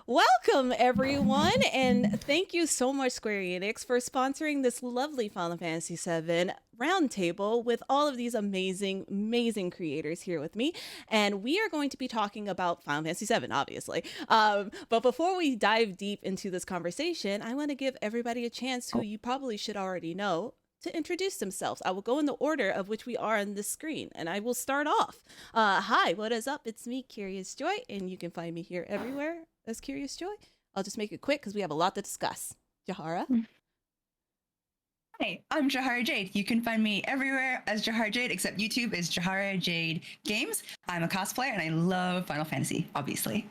Welcome, everyone, and thank you so much, Square Enix, for sponsoring this lovely Final Fantasy VII roundtable with all of these amazing, amazing creators here with me. And we are going to be talking about Final Fantasy VII, obviously. But before we dive deep into this conversation, I want to give everybody a chance who you probably should already know to introduce themselves. I will go in the order of which we are on this screen, and I will start off. Hi, what is up? It's me, Curiousjoi, and you can find me here everywhere as Curiousjoi. I'll just make it quick because we have a lot to discuss. Jahara? Hi, I'm JaharaJayde. You can find me everywhere as JaharaJayde, except YouTube is JaharaJayde Games. I'm a cosplayer and I love Final Fantasy, obviously.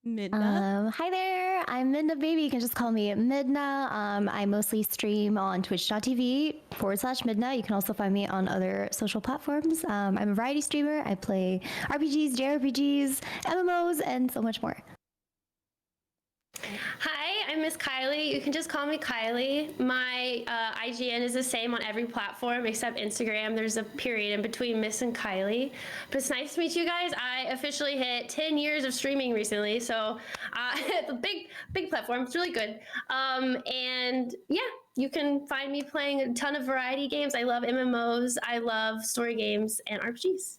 Midna? Hi there, I'm Midnababy. You can just call me Midna. I mostly stream on twitch.tv/Midna. You can also find me on other social platforms. I'm a variety streamer. I play RPGs, JRPGs, MMOs, and so much more. Hi, I'm MissKyliee. You can just call me Kylie. My IGN is the same on every platform except Instagram. There's a period in between Miss and Kylie. But it's nice to meet you guys. I officially hit 10 years of streaming recently, so it's a big platform. It's really good. And yeah, you can find me playing a ton of variety games. I love MMOs. I love story games and RPGs.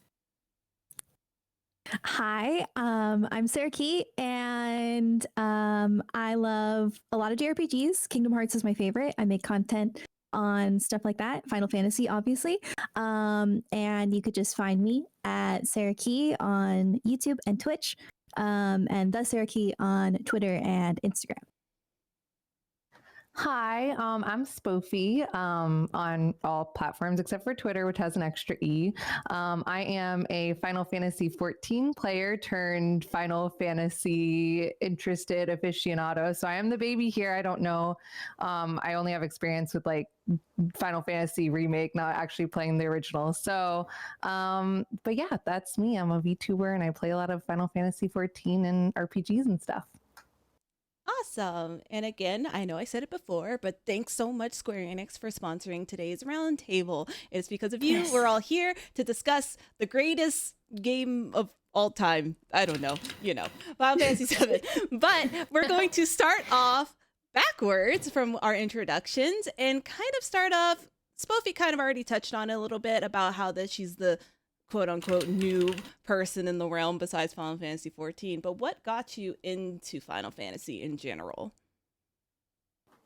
Hi, I'm Sarahkey, and I love a lot of JRPGs. Kingdom Hearts is my favorite. I make content on stuff like that, Final Fantasy, obviously. And you could just find me at Sarahkey on YouTube and Twitch, and the Sarahkey on Twitter and Instagram. Hi, I'm spofiee on all platforms except for Twitter, which has an extra E. I am a Final Fantasy XIV player turned Final Fantasy interested aficionado. So I am the baby here. I don't know. I only have experience with like Final Fantasy remake, not actually playing the original. So, but yeah, that's me. I'm a VTuber and I play a lot of Final Fantasy XIV and RPGs and stuff. Awesome. And again, I know I said it before, but thanks so much, Square Enix, for sponsoring today's roundtable. It's because of you we're all here to discuss the greatest game of all time. I don't know, Final Fantasy VII. But we're going to start off backwards from our introductions and kind of start off. Spofiee kind of already touched on it a little bit about how that she's the quote unquote new person in the realm besides Final Fantasy XIV. But what got you into Final Fantasy in general?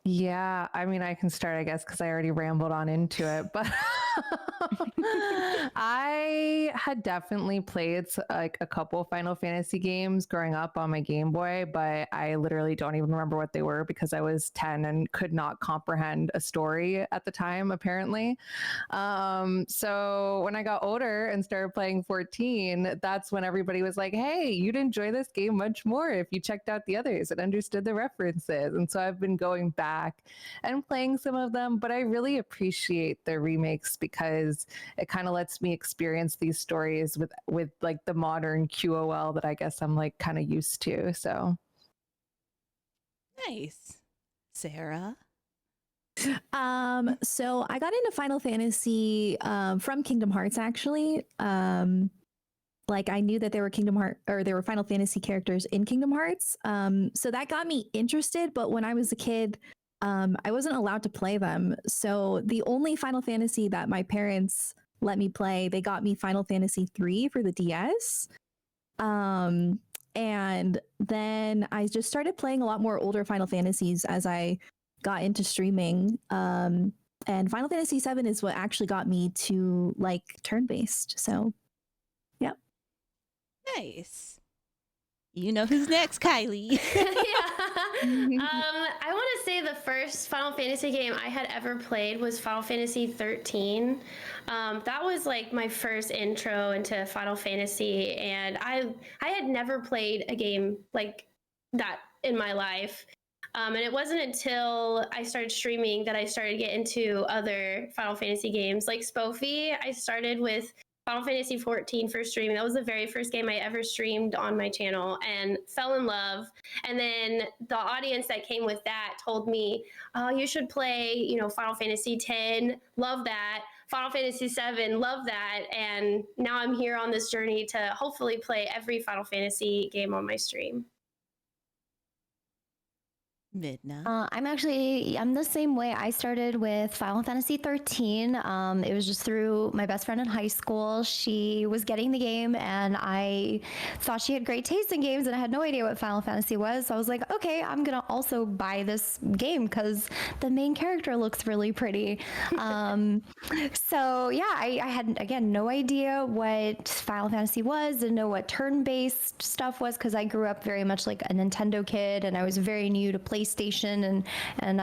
Yeah, I mean, I can start, I guess, because I already rambled on into it, but I had definitely played like a couple Final Fantasy games growing up on my Game Boy, but I literally don't even remember what they were because I was 10 and could not comprehend a story at the time, apparently. So when I got older and started playing 14, that's when everybody was like, hey, you'd enjoy this game much more if you checked out the others and understood the references. And so I've been going back and playing some of them, but I really appreciate the remakes because it kind of lets me experience these stories with like the modern QOL that I guess I'm like kind of used to. So nice. Sarah? So I got into Final Fantasy from Kingdom Hearts, actually. Like I knew that there were Final Fantasy characters in Kingdom Hearts. So that got me interested, but when I was a kid, I wasn't allowed to play them. So the only Final Fantasy that my parents let me play, they got me Final Fantasy III for the DS. And then I just started playing a lot more older Final Fantasies as I got into streaming. And Final Fantasy VII is what actually got me to like turn-based. So, yeah. Nice. You know who's next, Kylie. I want to say the first Final Fantasy game I had ever played was Final Fantasy 13. That was like my first intro into Final Fantasy, and I had never played a game like that in my life. And it wasn't until I started streaming that I started to get into other Final Fantasy games like spofiee. I started with Final Fantasy XIV for streaming. That was the very first game I ever streamed on my channel and fell in love. And then the audience that came with that told me, oh, you should play, Final Fantasy X. Love that. Final Fantasy VII. Love that. And now I'm here on this journey to hopefully play every Final Fantasy game on my stream. Midna. I'm the same way. I started with Final Fantasy 13. It was just through my best friend in high school. She was getting the game, and I thought she had great taste in games, and I had no idea what Final Fantasy was. So I was like, okay, I'm gonna also buy this game because the main character looks really pretty. So yeah, I had again no idea what Final Fantasy was, didn't know what turn-based stuff was because I grew up very much like a Nintendo kid, and I was very new to PlayStation and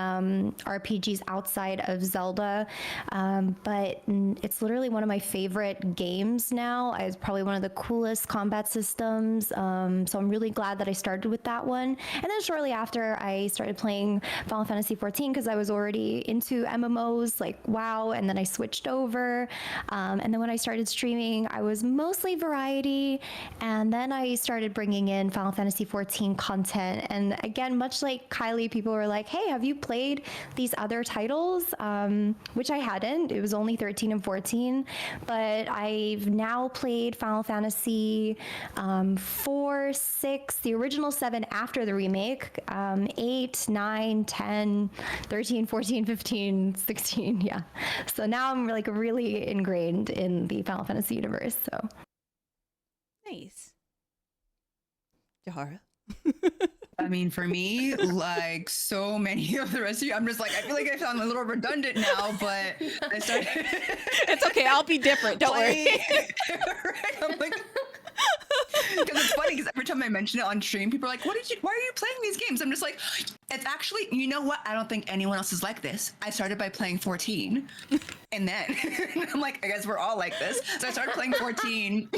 RPGs outside of Zelda. But it's literally one of my favorite games now. It's probably one of the coolest combat systems. So I'm really glad that I started with that one. And then shortly after, I started playing Final Fantasy 14 because I was already into MMOs like WoW, and then I switched over. And then when I started streaming, I was mostly variety. And then I started bringing in Final Fantasy 14 content. And again, much like Kylie, people were like, hey, have you played these other titles? Which I hadn't. It was only 13 and 14. But I've now played Final Fantasy 4, 6, the original 7 after the remake, 8, 9, 10, 13, 14, 15, 16. Yeah. So now I'm like really ingrained in the Final Fantasy universe. So Nice. Jahara. I mean, for me, like so many of the rest of you, I'm just like, I feel like I sound a little redundant now, but I started. It's okay. I'll be different. Don't worry. Right? I'm like, because it's funny because every time I mention it on stream, people are like, why are you playing these games? I'm just like, it's actually, you know what? I don't think anyone else is like this. I started by playing 14 and then I'm like, I guess we're all like this. So I started playing 14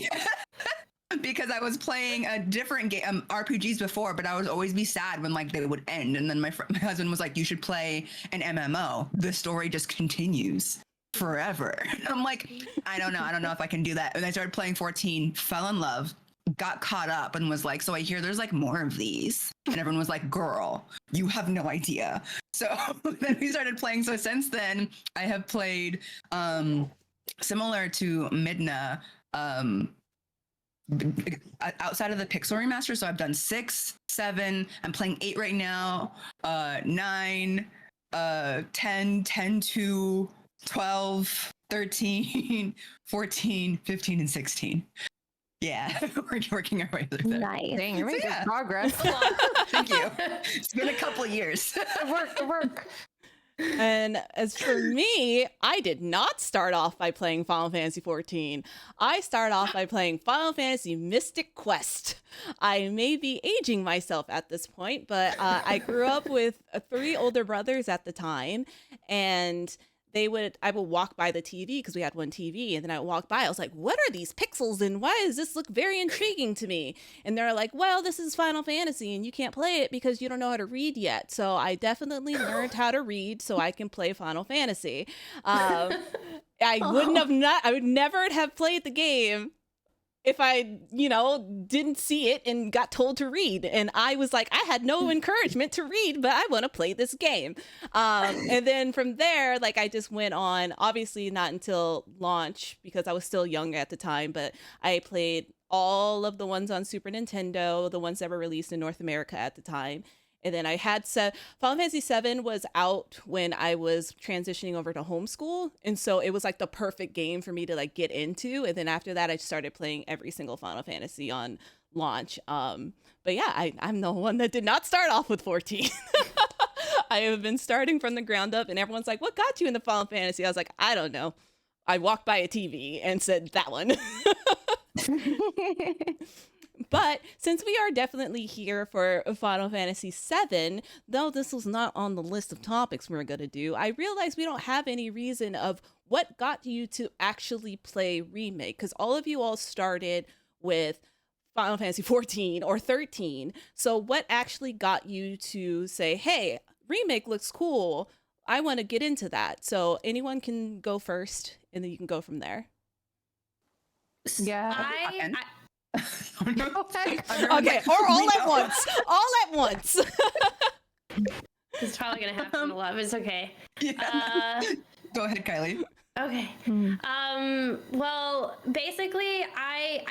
because I was playing a different game, RPGs before, but I would always be sad when like they would end. And then my husband was like, you should play an MMO. The story just continues forever. I'm like, I don't know if I can do that. And I started playing 14, fell in love, got caught up, and was like, so I hear there's like more of these. And everyone was like, girl, you have no idea. So then we started playing. So since then I have played similar to Midna, outside of the pixel remaster. So I've done 6, 7, I'm playing 8 right now, 9, 10, 10 to 12, 13, 14, 15, and 16. Yeah, we're working our way through that. nice. Dang, you're making yeah. progress. Thank you. It's been a couple of years. Good work. And as for me, I did not start off by playing Final Fantasy XIV. I started off by playing Final Fantasy Mystic Quest. I may be aging myself at this point, but I grew up with 3 older brothers at the time, and I would walk by the TV because we had one TV, and then I would walk by. I was like, what are these pixels and why does this look very intriguing to me? And they're like, well, this is Final Fantasy and you can't play it because you don't know how to read yet. So I definitely learned how to read so I can play Final Fantasy. I would never have played the game if I, didn't see it and got told to read. And I was like, I had no encouragement to read, but I want to play this game. And then from there, like I just went on, obviously not until launch because I was still young at the time, but I played all of the ones on Super Nintendo, the ones that were released in North America at the time. And then I had Final Fantasy VII was out when I was transitioning over to homeschool. And so it was like the perfect game for me to like get into. And then after that, I started playing every single Final Fantasy on launch. But yeah, I'm the one that did not start off with 14. I have been starting from the ground up, and everyone's like, what got you into Final Fantasy? I was like, I don't know. I walked by a TV and said that one. But since we are definitely here for Final Fantasy VII, though this was not on the list of topics we're going to do, I realized we don't have any reason of what got you to actually play Remake, because all of you all started with Final Fantasy 14 or 13. So what actually got you to say, hey, Remake looks cool, I want to get into that? So anyone can go first, and then you can go from there. Yeah. Okay, or all at once. All at once. It's probably gonna happen in love. It's okay. Yeah. Go ahead, Kylie. Okay. Well, basically, I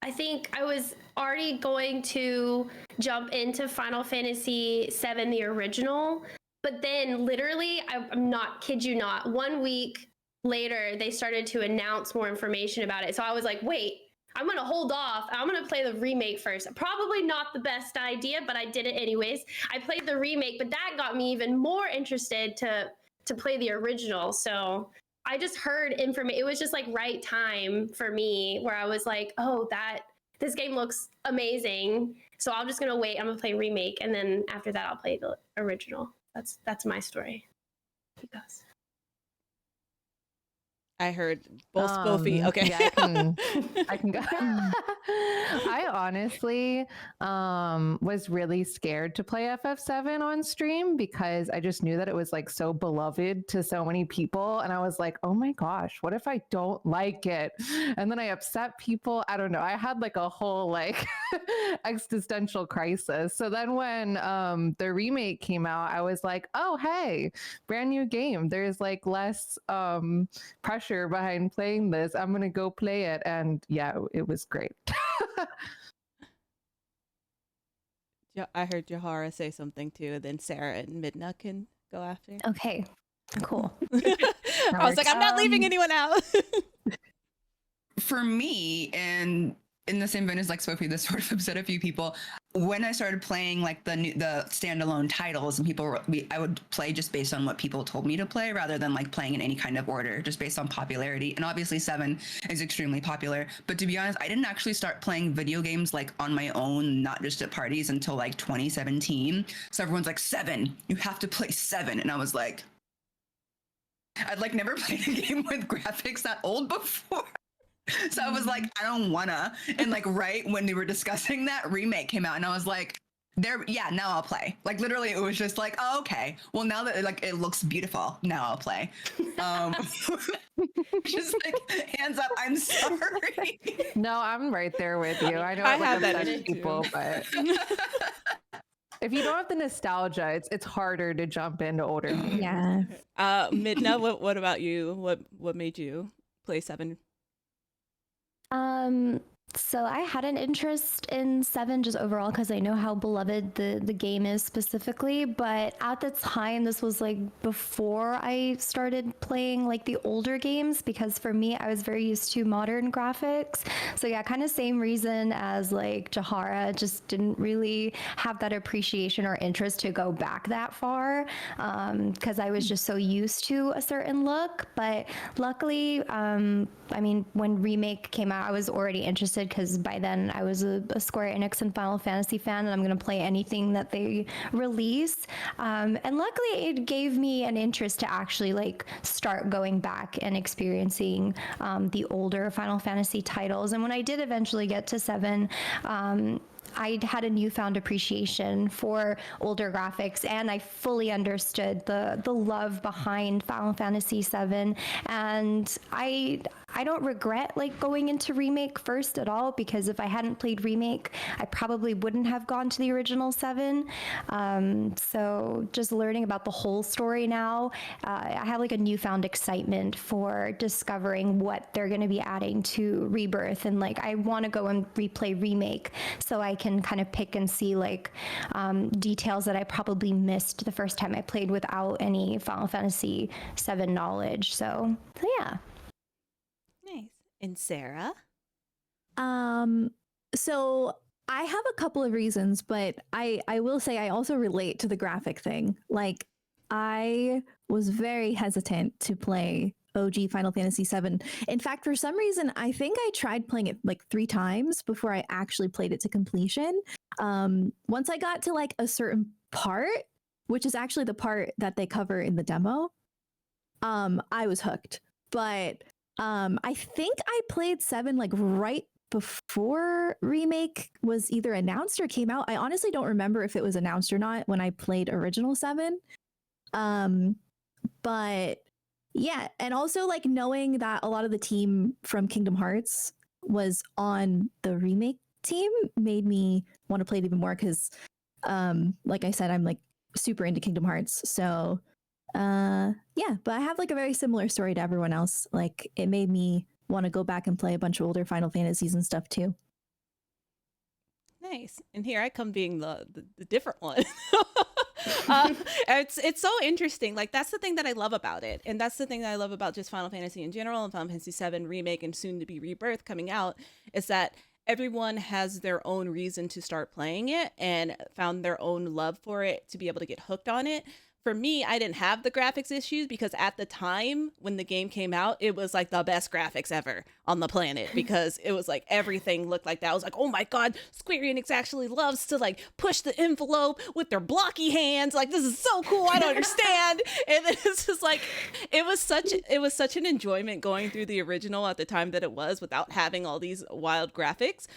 I think I was already going to jump into Final Fantasy VII, the original, but then literally, I'm not, kid you not, 1 week later, they started to announce more information about it. So I was like, wait, I'm going to hold off. I'm going to play the remake first. Probably not the best idea, but I did it anyways. I played the remake, but that got me even more interested to play the original. So I just heard information. It was just like right time for me where I was like, oh, this game looks amazing. So I'm just going to wait. I'm going to play remake. And then after that, I'll play the original. That's my story. He goes. I heard both spofiee. Okay. Yeah, I can go. I honestly was really scared to play FF7 on stream because I just knew that it was like so beloved to so many people. And I was like, oh my gosh, what if I don't like it? And then I upset people. I don't know. I had like a whole like existential crisis. So then when the remake came out, I was like, oh, hey, brand new game. There's like less pressure behind playing this. I'm gonna go play it, and yeah, it was great. Yeah, I heard Jahara say something too. Then Sarah and Midna can go after. Okay, cool. I was like, I'm not leaving anyone out. For me, and in the same vein as like spofiee, this sort of upset a few people. When I started playing like the standalone titles, and I would play just based on what people told me to play, rather than like playing in any kind of order, just based on popularity. And obviously 7 is extremely popular. But to be honest, I didn't actually start playing video games like on my own, not just at parties, until like 2017. So everyone's like, 7, you have to play 7. And I was like, I'd like never played a game with graphics that old before. So I was like, I don't wanna. And like right when we were discussing that, remake came out, and I was like, now I'll play. Like literally, it was just like, oh, okay. Well, now that like it looks beautiful, now I'll play. Just like hands up, I'm sorry. No, I'm right there with you. I know I it have that upsets issue people, too. but if you don't have the nostalgia, it's harder to jump into older games. Yeah. Midna, what about you? What made you play 7? So I had an interest in 7 just overall because I know how beloved the game is specifically, but at the time this was like before I started playing like the older games, because for me I was very used to modern graphics. So yeah, kind of same reason as like Jahara, just didn't really have that appreciation or interest to go back that far because I was just so used to a certain look. But luckily, I mean, when Remake came out, I was already interested because by then I was a Square Enix and Final Fantasy fan, and I'm going to play anything that they release. And luckily, it gave me an interest to actually like start going back and experiencing the older Final Fantasy titles. And when I did eventually get to 7, I had a newfound appreciation for older graphics, and I fully understood the love behind Final Fantasy VII. And I don't regret like going into Remake first at all, because if I hadn't played Remake, I probably wouldn't have gone to the original 7. So just learning about the whole story now, I have like a newfound excitement for discovering what they're going to be adding to Rebirth. And like, I want to go and replay Remake so I can kind of pick and see like details that I probably missed the first time I played without any Final Fantasy VII knowledge. So yeah. Nice. And Sarah? So I have a couple of reasons, but I will say I also relate to the graphic thing. Like, I was very hesitant to play OG Final Fantasy VII. In fact, for some reason, I think I tried playing it like 3 times before I actually played it to completion. Once I got to like a certain part, which is actually the part that they cover in the demo, I was hooked. But I think I played 7 like right before Remake was either announced or came out. I honestly don't remember if it was announced or not when I played original 7. But yeah, and also like knowing that a lot of the team from Kingdom Hearts was on the Remake team made me want to play it even more, because like I said, I'm like super into Kingdom Hearts. So yeah, but I have like a very similar story to everyone else. Like, it made me want to go back and play a bunch of older Final Fantasies and stuff too. Nice. And here I come being the different one. It's so interesting. Like, that's the thing that I love about it. And that's the thing that I love about just Final Fantasy in general and Final Fantasy VII Remake and soon to be Rebirth coming out, is that everyone has their own reason to start playing it and found their own love for it to be able to get hooked on it. For me, I didn't have the graphics issues because at the time when the game came out, it was like the best graphics ever on the planet because it was like everything looked like that. I was like, oh my God, Square Enix actually loves to like push the envelope with their blocky hands. Like, this is so cool. I don't understand. And then it's just like, it was such an enjoyment going through the original at the time that it was without having all these wild graphics,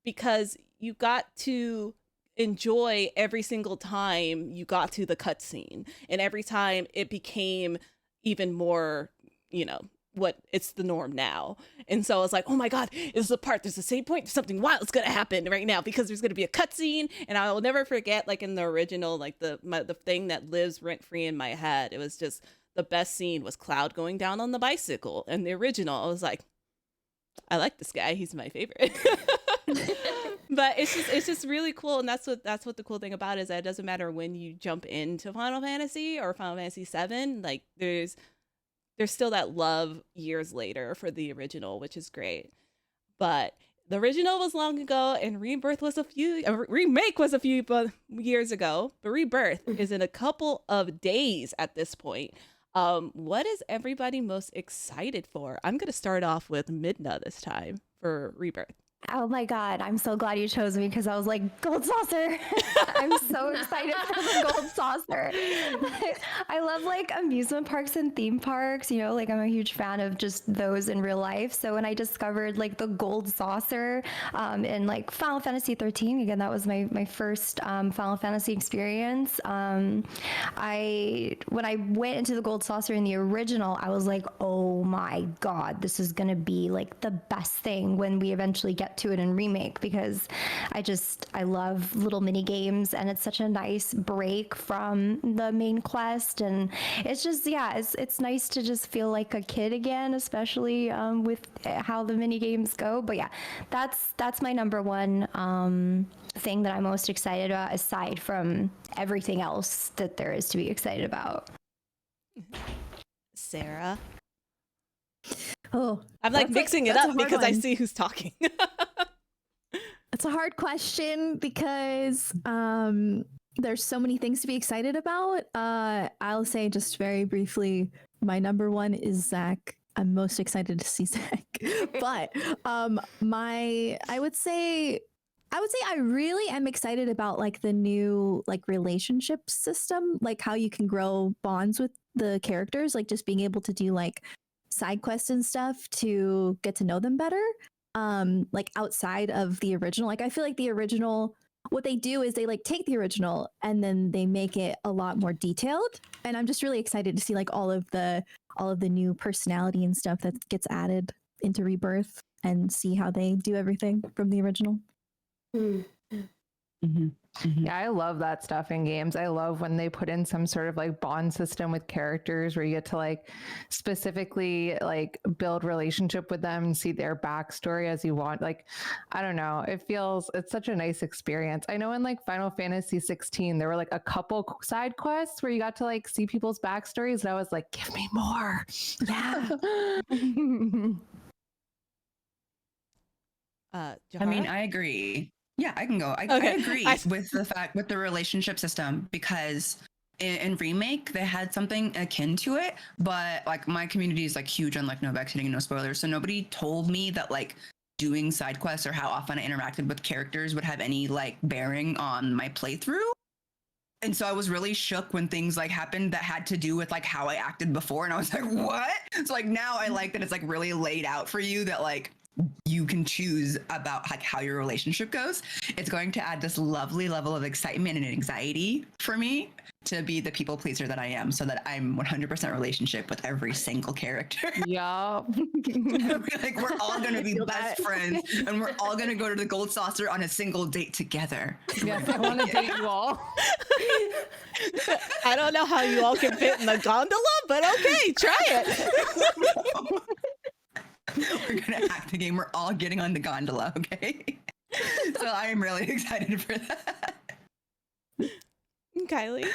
because you got to enjoy every single time you got to the cutscene, and every time it became even more, you know, what it's the norm now. And so I was like, oh my God, this is the part, there's a save point, something wild's gonna happen right now because there's gonna be a cutscene. And I will never forget, like in the original, like the thing that lives rent free in my head, it was just the best scene was Cloud going down on the bicycle. And the original, I was like, I like this guy, he's my favorite. But it's just really cool, and that's what the cool thing about it is that it doesn't matter when you jump into Final Fantasy or Final Fantasy VII, like there's still that love years later for the original, which is great. But the original was long ago, and remake was a few years ago, but Rebirth is in a couple of days at this point. What is everybody most excited for? I'm gonna start off with Midna this time for Rebirth. Oh my God, I'm so glad you chose me because I was like, gold saucer. I'm so excited for the gold saucer. I love like amusement parks and theme parks, you know, like I'm a huge fan of just those in real life. So when I discovered like the gold saucer in like Final Fantasy 13, again, that was my first Final Fantasy experience. When I went into the gold saucer in the original, I was like, oh my God, this is going to be like the best thing when we eventually get to it in remake, because I love little mini games, and it's such a nice break from the main quest, and it's just, yeah, it's nice to just feel like a kid again, especially with how the mini games go. But yeah, that's my number one thing that I'm most excited about, aside from everything else that there is to be excited about. Sarah. Oh, I'm like mixing it up because I see who's talking. It's a hard question because there's so many things to be excited about. I'll say just very briefly, my number one is Zach. I'm most excited to see Zach. But I would say I really am excited about like the new like relationship system, like how you can grow bonds with the characters, like just being able to do like side quests and stuff to get to know them better. Like outside of the original, like I feel like the original, what they do is they like take the original and then they make it a lot more detailed. And I'm just really excited to see like all of the new personality and stuff that gets added into Rebirth and see how they do everything from the original. Mm-hmm. Mm-hmm. Yeah, I love that stuff in games. I love when they put in some sort of like bond system with characters where you get to like specifically like build relationship with them and see their backstory as you want. Like, I don't know, it's such a nice experience. I know in like Final Fantasy 16, there were like a couple side quests where you got to like see people's backstories, and I was like, give me more. Yeah. I mean, I agree. Yeah, I can go. I agree with the relationship system, because in remake they had something akin to it, but like my community is like huge on like no backseating and no spoilers, so nobody told me that like doing side quests or how often I interacted with characters would have any like bearing on my playthrough. And so I was really shook when things like happened that had to do with like how I acted before, and I was like, what? So like now I like that it's like really laid out for you that like you can choose about like how your relationship goes. It's going to add this lovely level of excitement and anxiety for me to be the people pleaser that I am, so that I'm 100% relationship with every single character. Yeah. Like we're all going to be best friends, and we're all going to go to the gold saucer on a single date together. Yes, I want to date you all. I don't know how you all can fit in the gondola, but okay, try it. We're gonna act the game. We're all getting on the gondola, okay? So I am really excited for that. Kylie?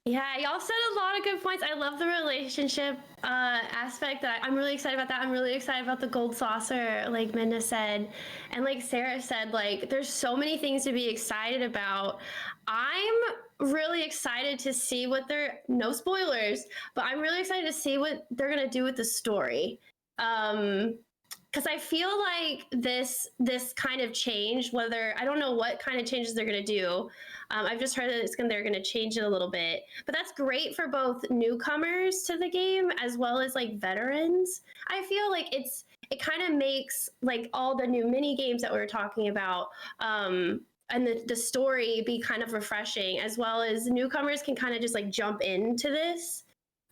Yeah, y'all said a lot of good points. I love the relationship aspect. I'm really excited about that. I'm really excited about the gold saucer, like Midna said. And like Sarah said, like there's so many things to be excited about. I'm really excited to see what no spoilers, but I'm really excited to see what they're going to do with the story. Because I feel like this kind of change, I don't know what kind of changes they're going to do. I've just heard that they're going to change it a little bit, but that's great for both newcomers to the game as well as like veterans. I feel like it kind of makes like all the new mini games that we were talking about and the story be kind of refreshing, as well as newcomers can kind of just like jump into this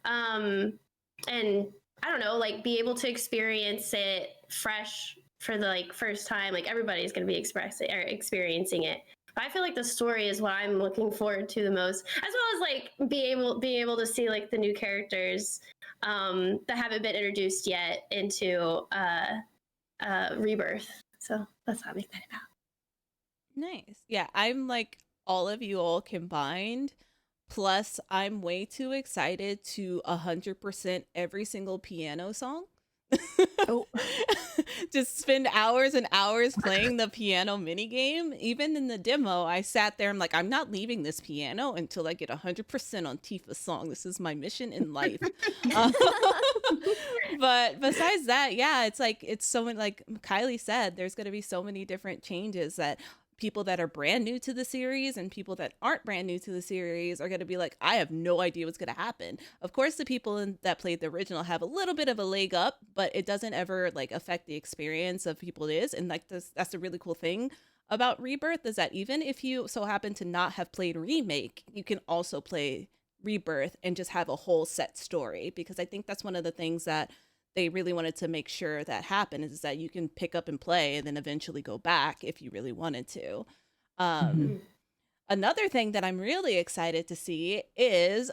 and I don't know, like be able to experience it fresh for the like first time. Like everybody's going to be experiencing it. But I feel like the story is what I'm looking forward to the most, as well as like being able to see like the new characters that haven't been introduced yet into Rebirth. So that's what I'm excited about. Nice. Yeah, I'm like all of you all combined. Plus, I'm way too excited to 100% every single piano song. Oh. Just spend hours and hours playing the piano mini game. Even in the demo, I sat there. I'm like, I'm not leaving this piano until I get 100% on Tifa's song. This is my mission in life. But besides that, yeah, it's like it's so many. Like Kylie said, there's going to be so many different changes that people that are brand new to the series and people that aren't brand new to the series are going to be like, I have no idea what's going to happen. Of course, the people that played the original have a little bit of a leg up, but it doesn't ever like affect the experience of people it is. And like that's a really cool thing about Rebirth, is that even if you so happen to not have played Remake, you can also play Rebirth and just have a whole set story, because I think that's one of the things that they really wanted to make sure that happened, is that you can pick up and play and then eventually go back if you really wanted to. Another thing that I'm really excited to see is,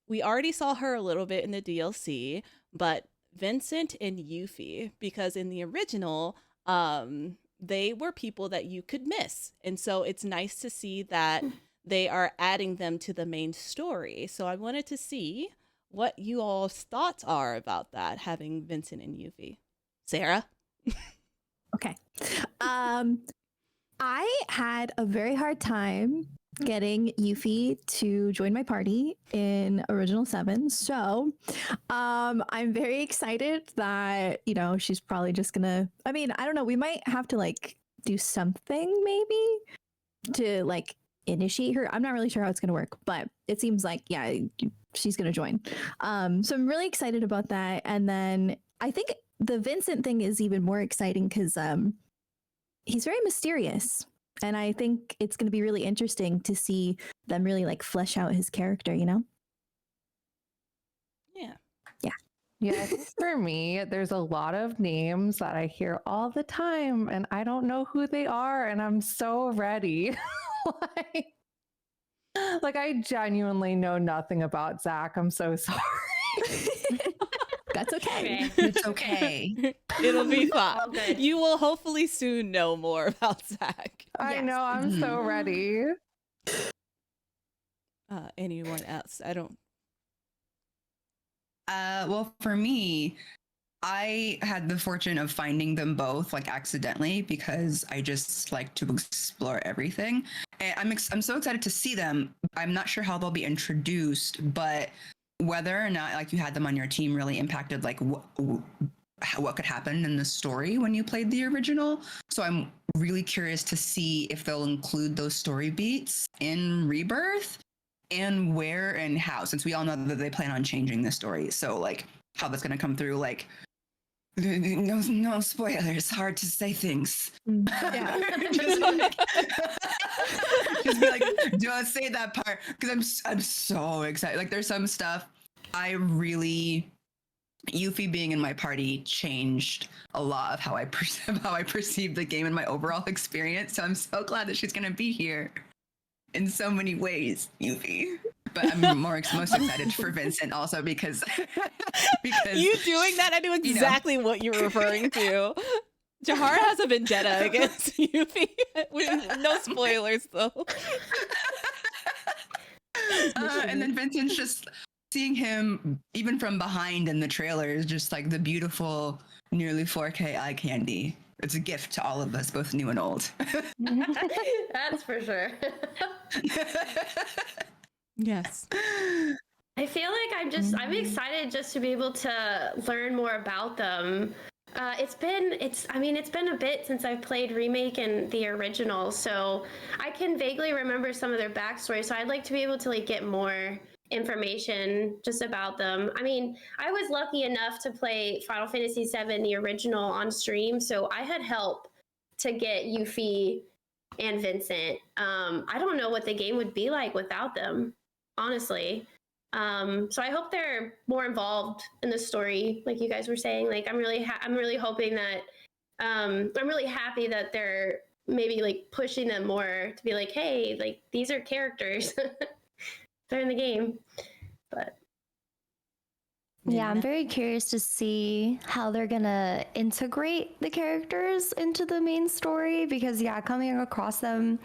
we already saw her a little bit in the DLC, but Vincent and Yuffie, because in the original, they were people that you could miss. And so it's nice to see that they are adding them to the main story. So I wanted to see what you all's thoughts are about that, having Vincent and Yuffie. Sarah? Okay. I had a very hard time getting Yuffie to join my party in Original 7. So I'm very excited that, you know, she's probably just gonna, I mean, I don't know, we might have to like do something maybe to like initiate her. I'm not really sure how it's gonna work, but it seems like, yeah, she's gonna join. So I'm really excited about that. And then I think the Vincent thing is even more exciting because he's very mysterious. And I think it's going to be really interesting to see them really like flesh out his character, you know? Yeah. Yeah. Yeah, I think for me, there's a lot of names that I hear all the time and I don't know who they are, and I'm so ready. like I genuinely know nothing about Zach. I'm so sorry. That's okay. It's okay. It'll be fine. All good. You will hopefully soon know more about Zach. I Yes. know, I'm so ready. Anyone else? I don't. Well, for me, I had the fortune of finding them both like accidentally, because I just like to explore everything. And I'm so excited to see them. I'm not sure how they'll be introduced, but whether or not like you had them on your team really impacted like what could happen in the story when you played the original. So I'm really curious to see if they'll include those story beats in Rebirth, and where and how, since we all know that they plan on changing the story. So like how that's going to come through, like no spoilers, hard to say things. Yeah. just be like, don't say that part, because I'm so excited. Like there's some stuff Yuffie being in my party changed a lot of how I perceive the game and my overall experience. So I'm so glad that she's gonna be here in so many ways, Yuffie. But I'm most excited for Vincent also because You doing that? I knew exactly what you were referring to. Jahara has a vendetta against Yuffie. No spoilers though. And then Vincent's just seeing him even from behind in the trailer is just like the beautiful, nearly 4K eye candy. It's a gift to all of us, both new and old. That's for sure. Yes. I feel like I'm excited just to be able to learn more about them. It's been a bit since I've played Remake and the original, so I can vaguely remember some of their backstory. So I'd like to be able to like get more information just about them. I mean, I was lucky enough to play Final Fantasy VII, the original, on stream, so I had help to get Yuffie and Vincent. I don't know what the game would be like without them, honestly. So I hope they're more involved in the story, like you guys were saying. Like I'm really hoping that I'm really happy that they're maybe like pushing them more to be like, hey, like these are characters. They're in the game. But Yeah, I'm very curious to see how they're gonna integrate the characters into the main story, because yeah, coming across them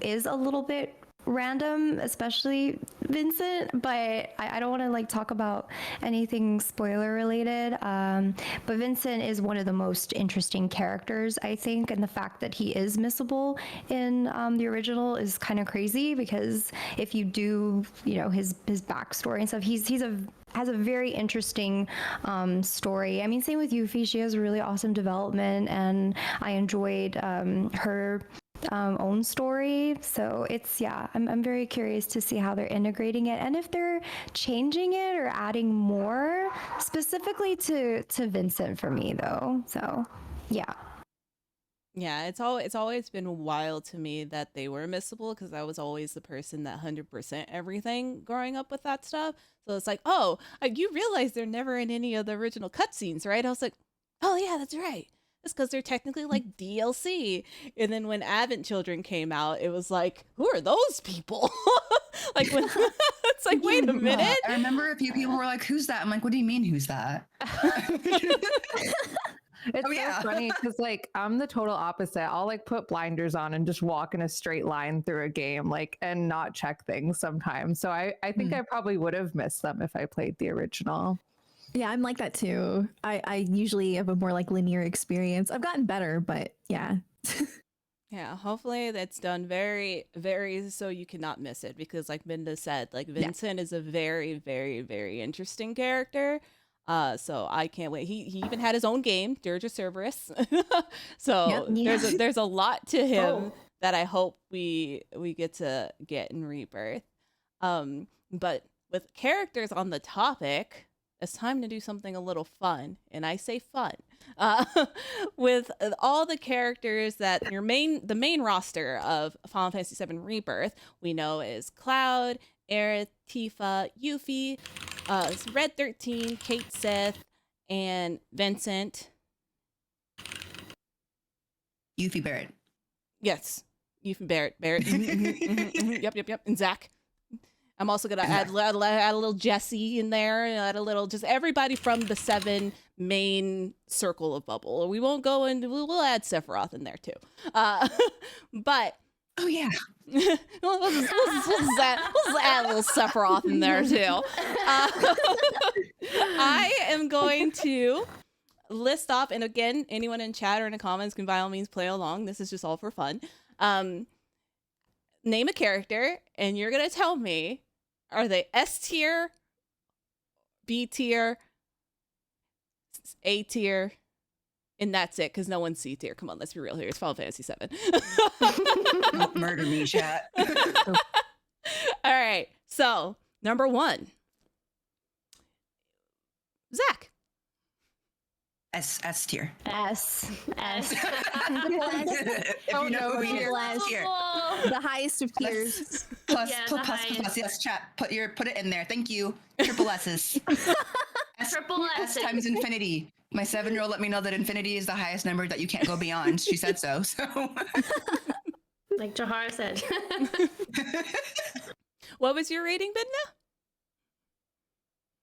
is a little bit random, especially Vincent, but I don't want to like talk about anything spoiler related, but Vincent is one of the most interesting characters, I think, and the fact that he is missable in the original is kind of crazy, because if you do, you know, his backstory and stuff, has a very interesting story. I mean, same with Yuffie, she has really awesome development, and I enjoyed her own story. So I'm very curious to see how they're integrating it, and if they're changing it or adding more specifically to Vincent for me though. So Yeah, it's always been wild to me that they were missable, because I was always the person that 100% everything growing up with that stuff. So it's like, oh, you realize they're never in any of the original cutscenes, right? I was like, oh yeah, that's right. It's because they're technically like DLC. And then when Advent Children came out, it was like, who are those people? Like when it's like, wait a minute. I remember a few people were like, who's that? I'm like, what do you mean, who's that? It's so funny because like I'm the total opposite. I'll like put blinders on and just walk in a straight line through a game, like, and not check things sometimes. So I think I probably would have missed them if I played the original. Yeah, I'm like that too. I usually have a more like linear experience. I've gotten better, but yeah. Yeah, hopefully that's done very, very so you cannot miss it, because like Minda said, like Vincent is a very, very, very interesting character. So I can't wait. He even had his own game, Dirge of Cerberus. So there's a lot to him that I hope we get in Rebirth. But with characters on the topic, it's time to do something a little fun, and I say fun. With all the characters that the main roster of Final Fantasy VII Rebirth, we know is Cloud, Aerith, Tifa, Yuffie, Red 13, Kate Sith, and Vincent. Yuffie Barrett. Yes, Yuffie Barrett. Yep. And Zach. I'm also gonna add a little Jesse in there, add a little just everybody from the 7 main circle of bubble. We won't go into. We'll add Sephiroth in there too. But oh yeah, we'll just add a little Sephiroth in there too. I am going to list off, and again, anyone in chat or in the comments can by all means play along. This is just all for fun. Name a character, and you're gonna tell me, are they S tier, B tier, A tier, and that's it, because no one's C tier. Come on, let's be real here. It's Final Fantasy VII. Don't murder me, chat. All right, so number 1, Zach. S tier. S. If you know who he is, S tier. The highest of tiers. Plus, Yeah, plus, the plus, highest. plus, yes, chat. Put it in there. Thank you. Triple S's. Triple S S. times infinity. My 7-year-old let me know that infinity is the highest number that you can't go beyond. She said so. So. Like Jahara said. What was your rating, Midna?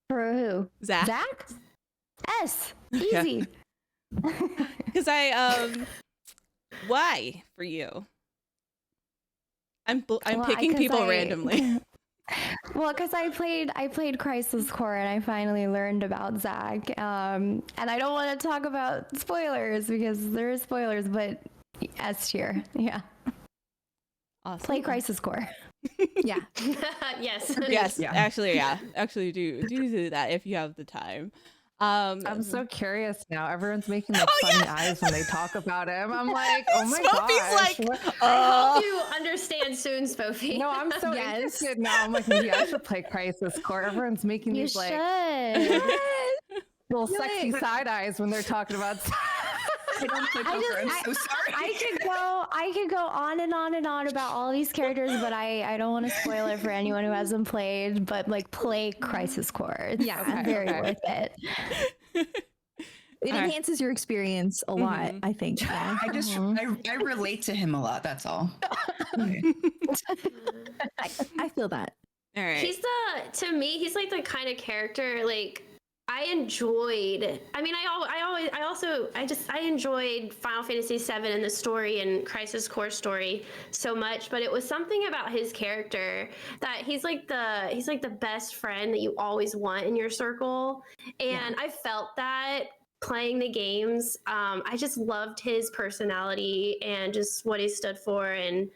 For who? Zach. Zach? S. Okay. Easy. Because why for you? I'm picking 'cause people randomly. Well, because I played Crisis Core and I finally learned about Zach. And I don't want to talk about spoilers because there are spoilers, but S tier, yeah. Awesome. Play Crisis Core. Yeah. Yes. Yes, Yeah. actually do that if you have the time. I'm so curious now. Everyone's making like funny eyes when they talk about him. I'm like, oh my Spofi's gosh. like, what- I hope you understand soon, Spofiee. No, I'm so Yes. interested now. I'm like, maybe I should play Crisis Core. Everyone's making You these should. like little Do sexy it. side eyes when they're talking about. I don't play poker. I'm so sorry. I could go on and on and on about all these characters, but I don't want to spoil it for anyone who hasn't played. But like, play Crisis Core. It's Yeah. very worth it. It enhances your experience a lot, I think. Yeah. I relate to him a lot. That's all. I feel that. all right. To me, he's like the kind of character like I enjoyed. I mean, I enjoyed Final Fantasy VII and the story and Crisis Core story so much, but it was something about his character that he's like the best friend that you always want in your circle, and I felt that playing the games. I just loved his personality and just what he stood for, and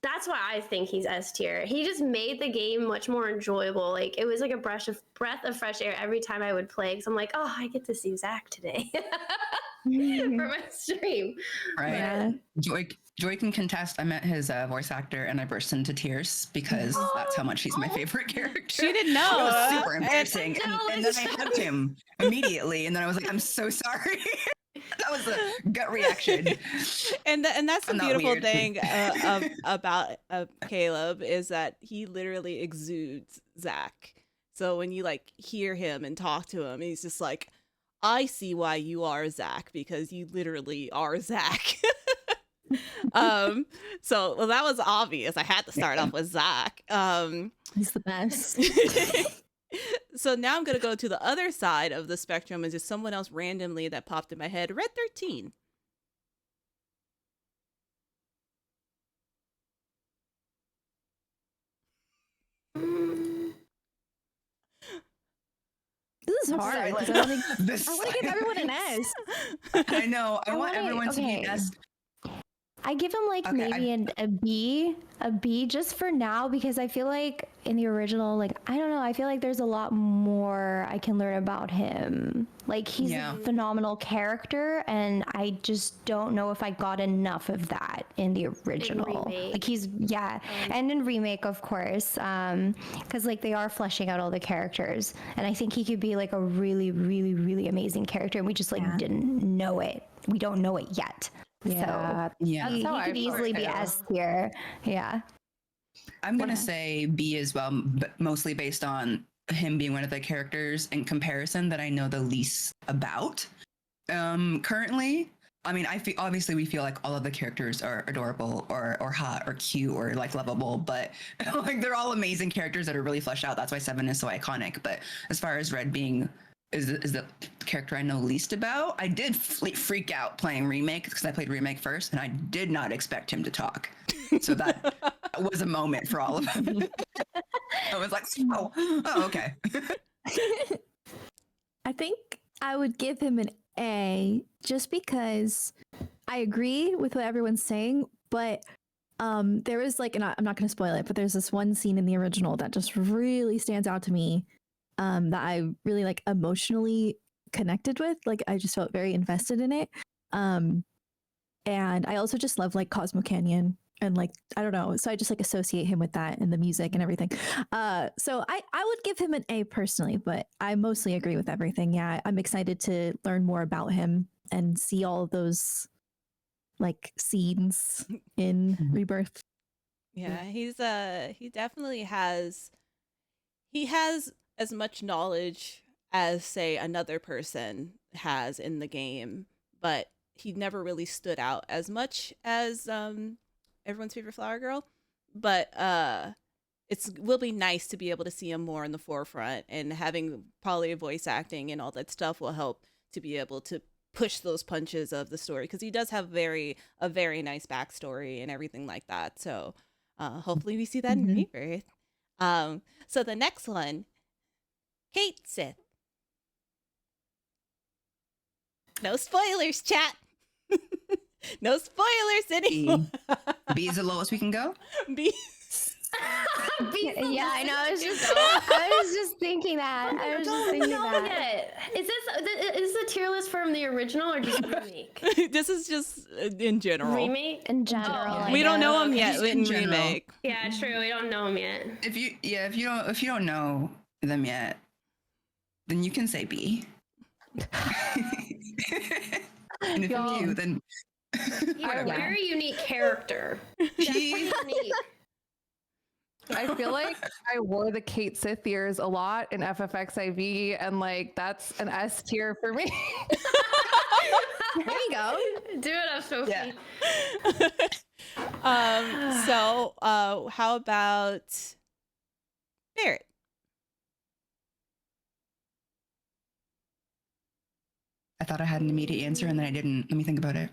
that's why I think he's S tier. He just made the game much more enjoyable. Like, it was like a breath of fresh air every time I would play, because I'm like, oh, I get to see Zach today for my stream. Right. Yeah. Joy can contest. I met his voice actor and I burst into tears because that's how much he's my favorite character. She didn't know. It was super embarrassing. I'm And then I hugged him immediately. And then I was like, I'm so sorry. That was a gut reaction. And that's the I'm not beautiful weird. thing about Caleb is that he literally exudes Zach. So when you like hear him and talk to him, he's just like, I see why you are Zach, because you literally are Zach. So well, that was obvious. I had to start off with Zach. He's the best. So now I'm gonna go to the other side of the spectrum, and just someone else randomly that popped in my head. Red 13. This is hard. 'cause I don't think- This I want to give everyone an S. I know. I want wanna- everyone to be okay. S. I give him like Okay, maybe a B just for now, because I feel like in the original, like, I don't know, I feel like there's a lot more I can learn about him. Like, he's Yeah. a phenomenal character, and I just don't know if I got enough of that in the original. remake. Like, and in remake, of course, because like they are fleshing out all the characters, and I think he could be like a really, really, really amazing character, and we just like didn't know it. We don't know it yet. Yeah, So Yeah. he how I could felt easily be too. S tier. Yeah. I'm going to say B as well, but mostly based on him being one of the characters in comparison that I know the least about. Currently, I mean, obviously we feel like all of the characters are adorable or hot or cute or like lovable, but like they're all amazing characters that are really fleshed out. That's why 7 is so iconic. But as far as Red being is the character I know least about, I did freak out playing Remake because I played Remake first, and I did not expect him to talk. So that was a moment for all of them. I was like, oh, okay. I think I would give him an A just because I agree with what everyone's saying, but there is like, and I'm not going to spoil it, but there's this one scene in the original that just really stands out to me, that I really like emotionally connected with. Like, I just felt very invested in it. And I also just love like Cosmo Canyon, and like, I don't know, so I just like associate him with that and the music and everything. So I would give him an A personally, but I mostly agree with everything. Yeah, I'm excited to learn more about him and see all of those like scenes in Rebirth. Yeah, he definitely has as much knowledge as, say, another person has in the game, but he never really stood out as much as everyone's favorite flower girl. But will be nice to be able to see him more in the forefront, and having probably voice acting and all that stuff will help to be able to push those punches of the story, because he does have a very nice backstory and everything like that. So hopefully we see that in Rebirth. So the next one, Kate Sith. No spoilers, chat. No spoilers anymore. B is the lowest we can go. B. Yeah, I know. I was just thinking that. I was just thinking that. Yet. Is this a tier list from the original or just remake? This is just in general. Remake? In general, I We don't know guess. him yet Just in in general. remake. Yeah, true. We don't know him yet. If you don't know them yet, then you can say B. And if you do, then He's a very unique character. he Unique. I feel like I wore the Kate Sith ears a lot in FFXIV, and like that's an S tier for me. There you go. Do it up, Sophie. Yeah. So how about Barrett? I thought I had an immediate answer and then I didn't. Let me think about it.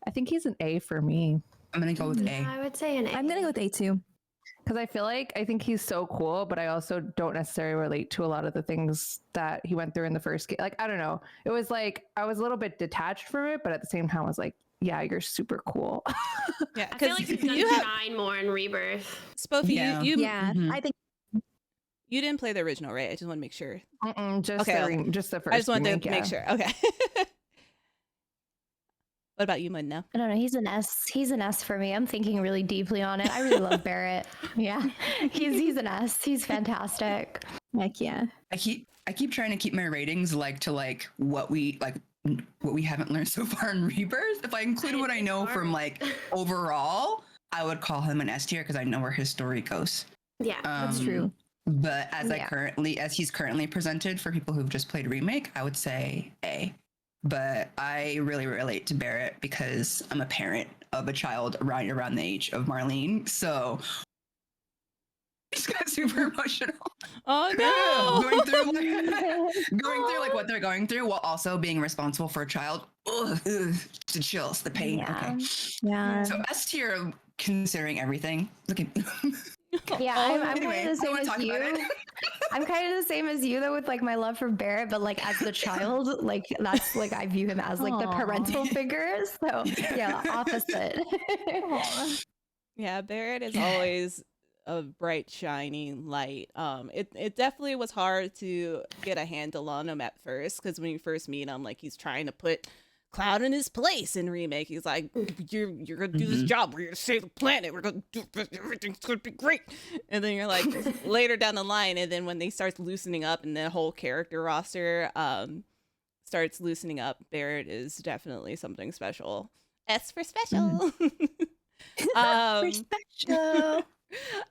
I think he's an A for me I'm gonna go with A. I would say an A. I'm gonna go with A too. because I think he's so cool, but I also don't necessarily relate to a lot of the things that he went through in the first game. Like, I don't know. It was like I was a little bit detached from it, but at the same time, I was like, yeah, you're super cool. Yeah, I feel because like he's done you have shine more in Rebirth. Spofiee. Yeah. Yeah, Mhm. I think You didn't play the original, right? I just want to make sure. Just Okay, just the first. I just wanted remake, to make sure. Okay. What about you, Midna? I don't know. He's an S. He's an S for me. I'm thinking really deeply on it. I really love Barrett. Yeah, he's an S. He's fantastic. heck yeah. I keep trying to keep my ratings to what we haven't learned so far in Rebirth. If I include what I know from overall, I would call him an S tier because I know where his story goes. Yeah. That's true. But as Yeah. he's currently presented for people who've just played remake, I would say A. But I really relate to Barrett because I'm a parent of a child right around the age of Marlene. So I just got super emotional. Oh no! going through like what they're going through while also being responsible for a child. Ugh, the chills, the pain. Yeah. Okay. Yeah. So S tier considering everything. Look at Yeah, I'm Anyway, kind of the I same wanna as talk about you. it. I'm kind of the same as you though with like my love for Barrett, but like as the child, like that's like I view him as like the Aw. parental figure. So yeah, opposite. Yeah, Barrett is always a bright, shining light. It definitely was hard to get a handle on him at first because when you first meet him, like he's trying to put Cloud in his place in remake. He's like, you're gonna do this job. We're gonna save the planet. We're gonna do everything's gonna be great. And then you're like later down the line, and then when they start loosening up and the whole character roster starts loosening up, Barrett is definitely something special. S for special. special. All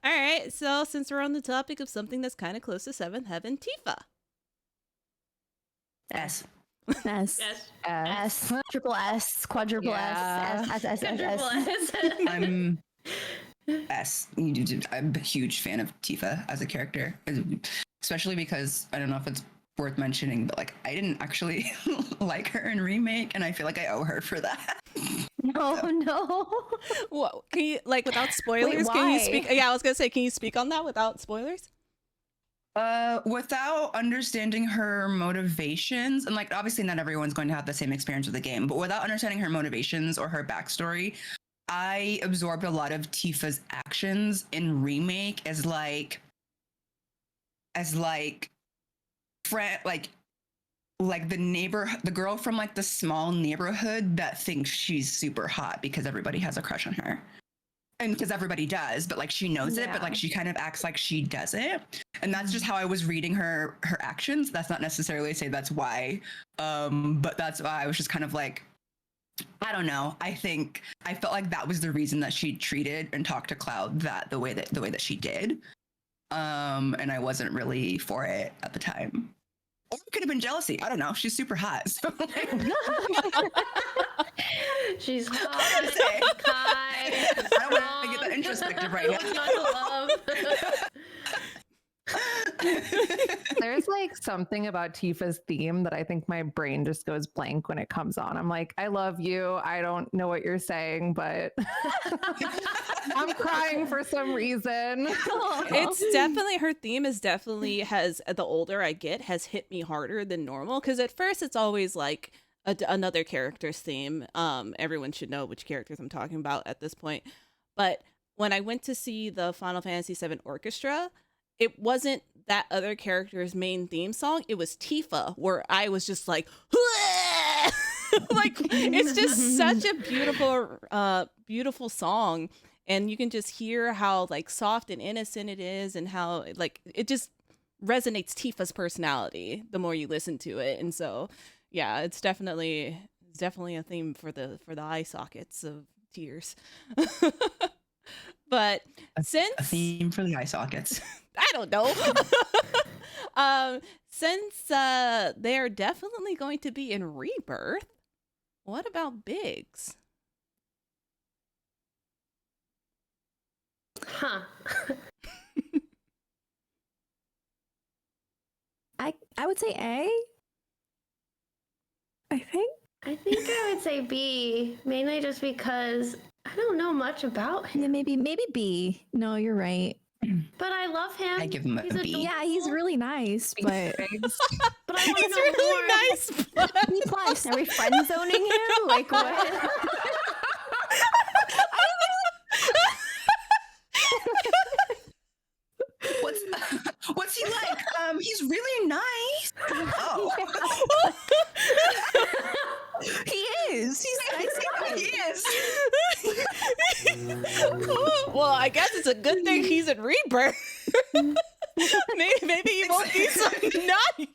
right, so since we're on the topic of something that's kind of close to Seventh Heaven, Tifa. S. S. Yes. S, triple S, quadruple Yeah. S, S. Triple S. I'm S. I'm a huge fan of Tifa as a character, especially because I don't know if it's worth mentioning, but like I didn't actually like her in remake, and I feel like I owe her for that. No. What can you without spoilers? Can you why? speak? Yeah, I was gonna say, can you speak on that without spoilers? Without understanding her motivations, and like obviously not everyone's going to have the same experience with the game, but without understanding her motivations or her backstory, I absorbed a lot of Tifa's actions in remake as friend, like the girl from like the small neighborhood that thinks she's super hot because everybody has a crush on her. And because everybody does, but like she knows it, but like she kind of acts like she doesn't. And that's just how I was reading her actions. That's not necessarily to say that's why. But that's why I was just kind of like, I don't know. I think I felt like that was the reason that she treated and talked to Cloud the way that she did. And I wasn't really for it at the time. Or it could have been jealousy. I don't know. She's super hot. So She's hot. I don't want to get that introspective right now. What's not to love? There's like something about Tifa's theme that I think my brain just goes blank when it comes on. I'm like, I love you. I don't know what you're saying, but I'm crying for some reason. It's definitely, her theme is definitely, has, the older I get, has hit me harder than normal. Because at first it's always like another character's theme. Everyone should know which characters I'm talking about at this point. But when I went to see the Final Fantasy VII Orchestra, it wasn't that other character's main theme song. It was Tifa, where I was just like, like, it's just such a beautiful song. And you can just hear how like soft and innocent it is, and how like it just resonates Tifa's personality the more you listen to it. And so, yeah, it's definitely a theme for the eye sockets of tears. But since a theme for the eye sockets. I don't know. Since they are definitely going to be in Rebirth, what about Biggs? Huh. I would say A. I think. I think I would say B, mainly just because I don't know much about him. Yeah, maybe B. No, you're right. But I love him. I give him a B. adorable. Yeah, he's really nice, but But I want to He's know really more. nice. But B plus. Are we friend zoning him? Like what? What's he like? He's really nice. Oh, he is. He's nice. he is. well, I guess it's a good thing he's in Rebirth. maybe he won't be so nice.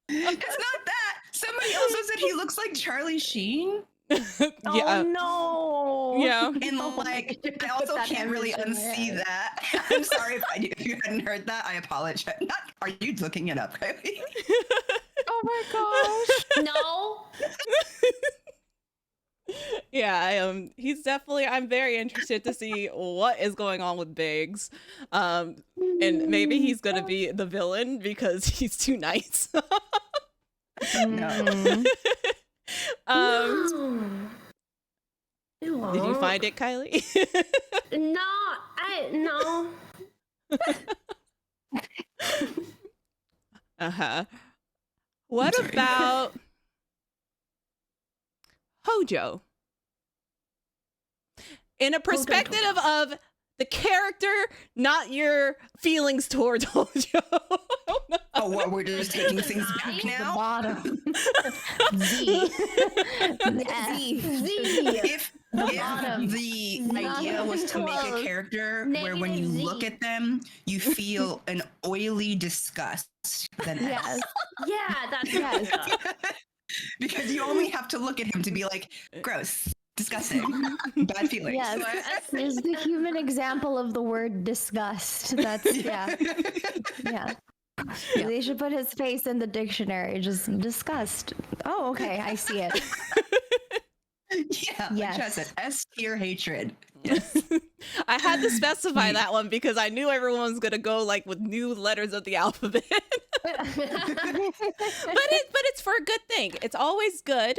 It's not that. Somebody also said he looks like Charlie Sheen. Yeah. Oh no. Yeah. And like, I also that can't really image in my unsee head. that. I'm sorry if you hadn't heard that. I apologize. Are you looking it up, right? Oh my gosh. No. Yeah, he's definitely, I'm very interested to see what is going on with Biggs. And maybe he's gonna be the villain because he's too nice. No. Did you find it, Kylie? No. Uh-huh. What sorry. about Hojo? In a perspective of the character, not your feelings towards Hojo. Oh, what? We're just taking things back The now. bottom. Z. If bottom. the Not idea was to make a close. character where when you Negative look Z. at them, you feel an oily disgust, then Yes. Yeah, that's Yes. because you only have to look at him to be like, gross, disgusting, bad feelings. Yes. There's the human example of the word disgust. That's yeah. Yeah. They should put his face in the dictionary. Just disgust. Oh, okay. I see it. Yeah, like Yes. Jess said, S tier hatred. I had to specify that one because I knew everyone was gonna go like with new letters of the alphabet. but it's for a good thing. It's always good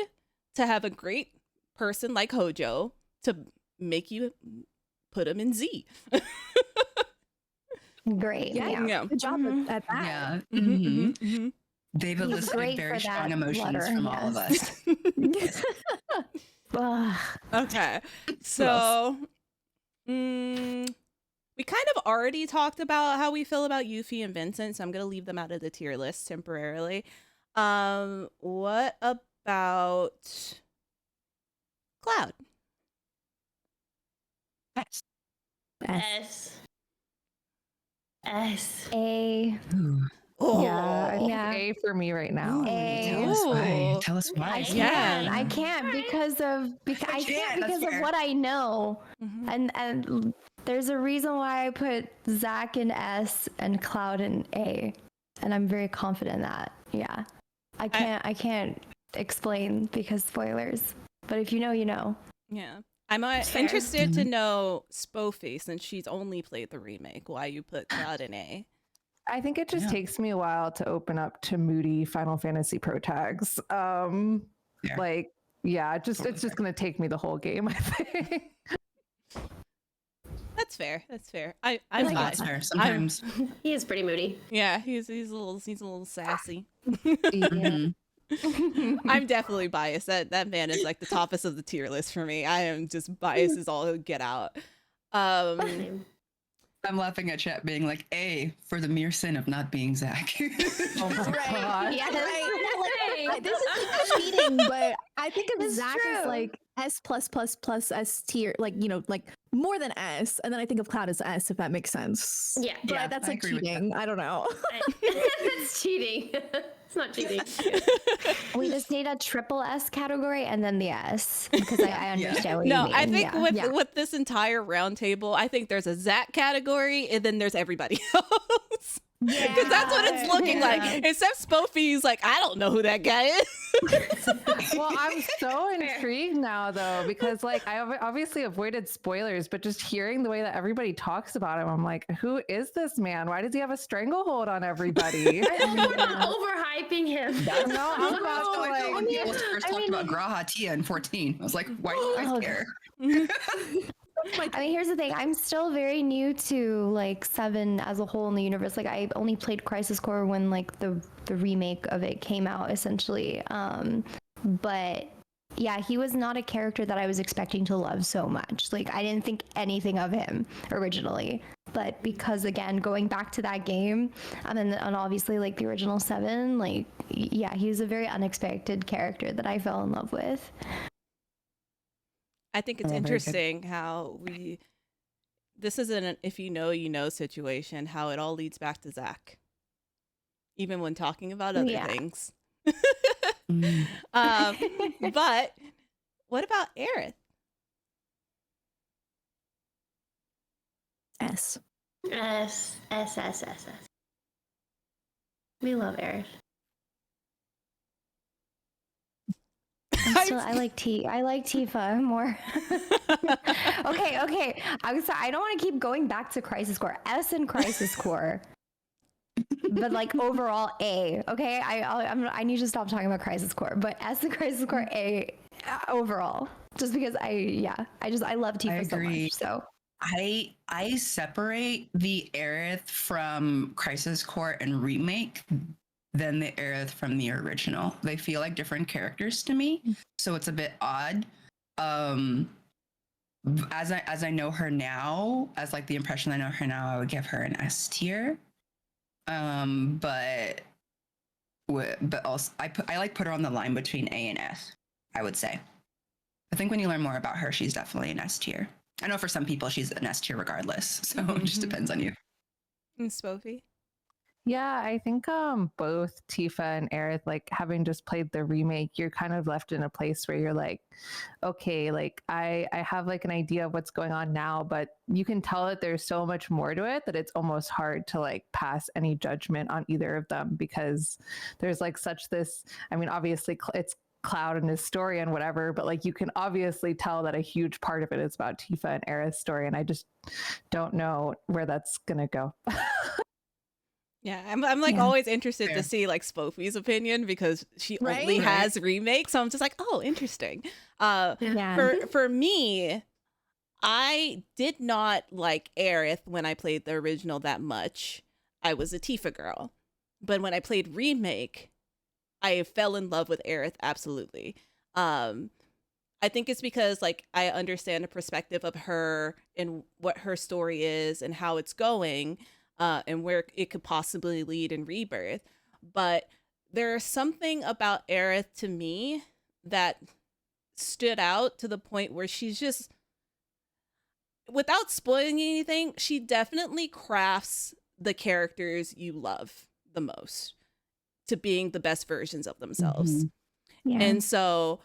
to have a great person like Hojo to make you put him in Z. Great. Yeah. Yeah. Yeah. Good job Mhm. at that. Yeah. Mhm, Mhm. mhm, They've He's elicited great very for strong that emotions letter, from all of yes. us. Ugh. Okay. So we kind of already talked about how we feel about Yuffie and Vincent, so I'm gonna leave them out of the tier list temporarily. What about Cloud? S. S. A. Oh, Yeah. A for me right now. A. Tell us why. Ooh. Tell us why. I Yeah. can't. I can't because of I can't That's because of fair. what I know. Mhm. And there's a reason why I put Zach in S and Cloud in A. And I'm very confident in that. Yeah. I can't explain because spoilers. But if you know, you know. Yeah. I'm Fair. interested to know Spofiee, since she's only played the remake, why you put Cloud in A. I think it just takes me a while to open up to moody Final Fantasy pro tags. Like, yeah, it's just gonna take me the whole game, I think. That's fair. That's fair. I'm That's biased. fair. Sometimes. He is pretty moody. Yeah, he's a little sassy. Mhm. I'm definitely biased. That man is like the toppest of the tier list for me. I am just biased as all get out. Same. I'm laughing at chat being like, A, for the mere sin of not being Zach. Oh my god. Yeah, This is cheating, but I think of It's Zach as true. like S plus S tier, like, you know, like more than S, and then I think of Cloud as S, if that makes sense. Yeah. But Yeah, that's I like agree with that. cheating. I don't know. It's cheating. It's not cheating. we just need a triple S category and then the S because I understand what you No, mean. I think yeah. with this entire roundtable, I think there's a Zach category and then there's everybody else. Because that's what it's looking like. Except Spofi's like, I don't know who that guy is. Well, I'm so intrigued now, though, because like I obviously avoided spoilers, but just hearing the way that everybody talks about him, I'm like, who is this man? Why does he have a stranglehold on everybody? We're not overhyping him. No, I'm about to I know when like. people first talked about Graha Tia in 14. I was like, why do you guys Oh, care? I mean, here's the thing. I'm still very new to like 7 as a whole in the universe. Like I only played Crisis Core when like the remake of it came out essentially. But yeah, he was not a character that I was expecting to love so much. Like I didn't think anything of him originally. But because again, going back to that game, and obviously like the original 7, like yeah, he was a very unexpected character that I fell in love with. I think it's Oh, very good. interesting how this isn't an if you know, you know situation, how it all leads back to Zach. Even when talking about other Yeah. things. Mm. But what about Aerith? S. S. We love Aerith. I like Tifa more. Okay. I'm sorry. I don't want to keep going back to Crisis Core. S and Crisis Core. But like overall A. Okay. I need to stop talking about Crisis Core. But S and Crisis Core A overall. Just because I love Tifa so agree. much. So I separate the Aerith from Crisis Core and Remake than the Aerith from the original. They feel like different characters to me, so it's a bit odd. As I know her now, as like the impression I know her now, I would give her an S tier. But also I put her on the line between A and S, I would say. I think when you learn more about her, she's definitely an S tier. I know for some people she's an S tier regardless, so it just depends on you. And Spofi? Yeah, I think both Tifa and Aerith, like having just played the remake, you're kind of left in a place where you're like, okay, like I have like an idea of what's going on now, but you can tell that there's so much more to it that it's almost hard to like pass any judgment on either of them because there's like such this, I mean, obviously it's Cloud and his story and whatever, but like you can obviously tell that a huge part of it is about Tifa and Aerith's story, and I just don't know where that's gonna go. Yeah, I'm like always interested to see like Spofi's opinion because she only has remakes. So I'm just like, oh, interesting. For me, I did not like Aerith when I played the original that much. I was a Tifa girl. But when I played remake, I fell in love with Aerith absolutely. I think it's because like I understand the perspective of her and what her story is and how it's going. And where it could possibly lead in Rebirth. But there's something about Aerith to me that stood out to the point where she's just, without spoiling anything, she definitely crafts the characters you love the most to being the best versions of themselves. yeah. And so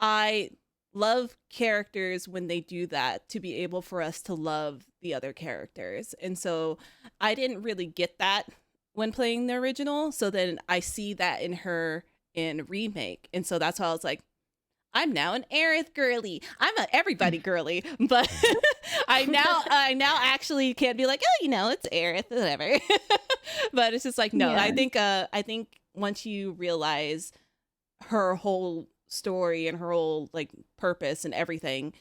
I love characters when they do that, to be able for us to love the other characters. And so I didn't really get that when playing the original, so then I see that in her in remake, and so that's why I was like, I'm now an Aerith girly. I'm a everybody girly, but I now actually can't be like, oh, it's Aerith, whatever. But it's just like, no, Yeah. I think once you realize her whole story and her whole like purpose and everything,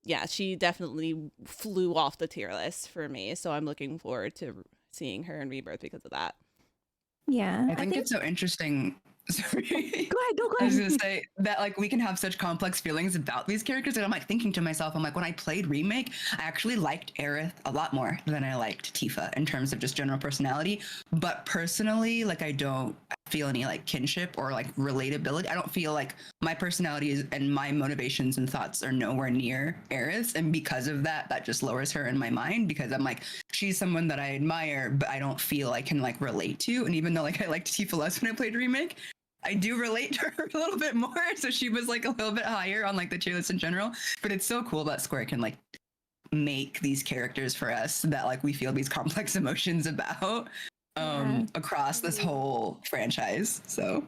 yeah, she definitely flew off the tier list for me. So I'm looking forward to seeing her in Rebirth because of that. Yeah. I think it's so interesting. Sorry. Go ahead. Go I was ahead. gonna say that like we can have such complex feelings about these characters, and I'm like thinking to myself, I'm like, when I played Remake, I actually liked Aerith a lot more than I liked Tifa in terms of just general personality. But personally, like I don't feel any like kinship or like relatability. I don't feel like my personality is, and my motivations and thoughts are nowhere near Aerith's, and because of that, that just lowers her in my mind because I'm like, she's someone that I admire, but I don't feel I can like relate to. And even though like I liked Tifa less when I played Remake, I do relate to her a little bit more. So she was like a little bit higher on like the tier list in general. But it's so cool that Square can like make these characters for us that like we feel these complex emotions about across this whole franchise. So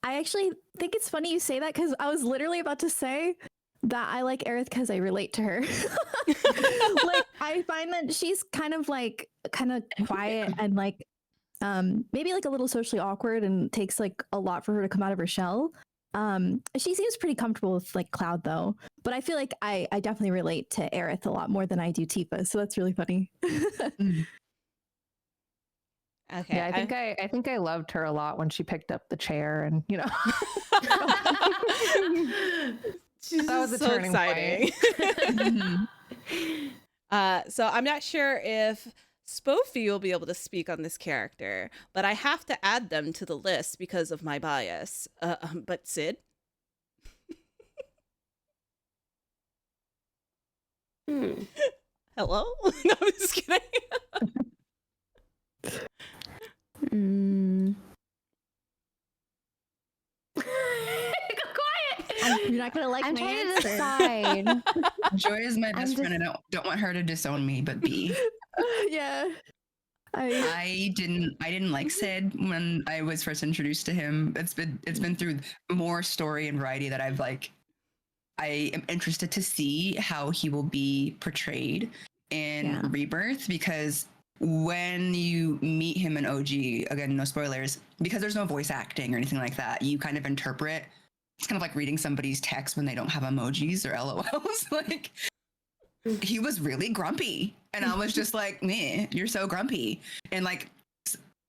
I actually think it's funny you say that because I was literally about to say that I like Aerith because I relate to her. Like I find that she's kind of quiet and like maybe like a little socially awkward and takes like a lot for her to come out of her shell. She seems pretty comfortable with like Cloud though, but I feel like I definitely relate to Aerith a lot more than I do Tifa, so that's really funny. Okay. Yeah, I think I loved her a lot when she picked up the chair, and She's that was a so turning exciting. point. So I'm not sure if spofiee will be able to speak on this character, but I have to add them to the list because of my bias. But Sid? Hello? No, I'm just kidding. You're not gonna like I'm my trying to answer. decide. Joy is my best I'm friend. I don't want her to disown me, but B. Yeah. I didn't like Sid when I was first introduced to him. It's been through more story and variety that I am interested to see how he will be portrayed in Rebirth, because when you meet him in OG, again, no spoilers, because there's no voice acting or anything like that, you kind of interpret. It's kind of like reading somebody's text when they don't have emojis or LOLs. Like, he was really grumpy. And I was just like, meh, you're so grumpy. And like,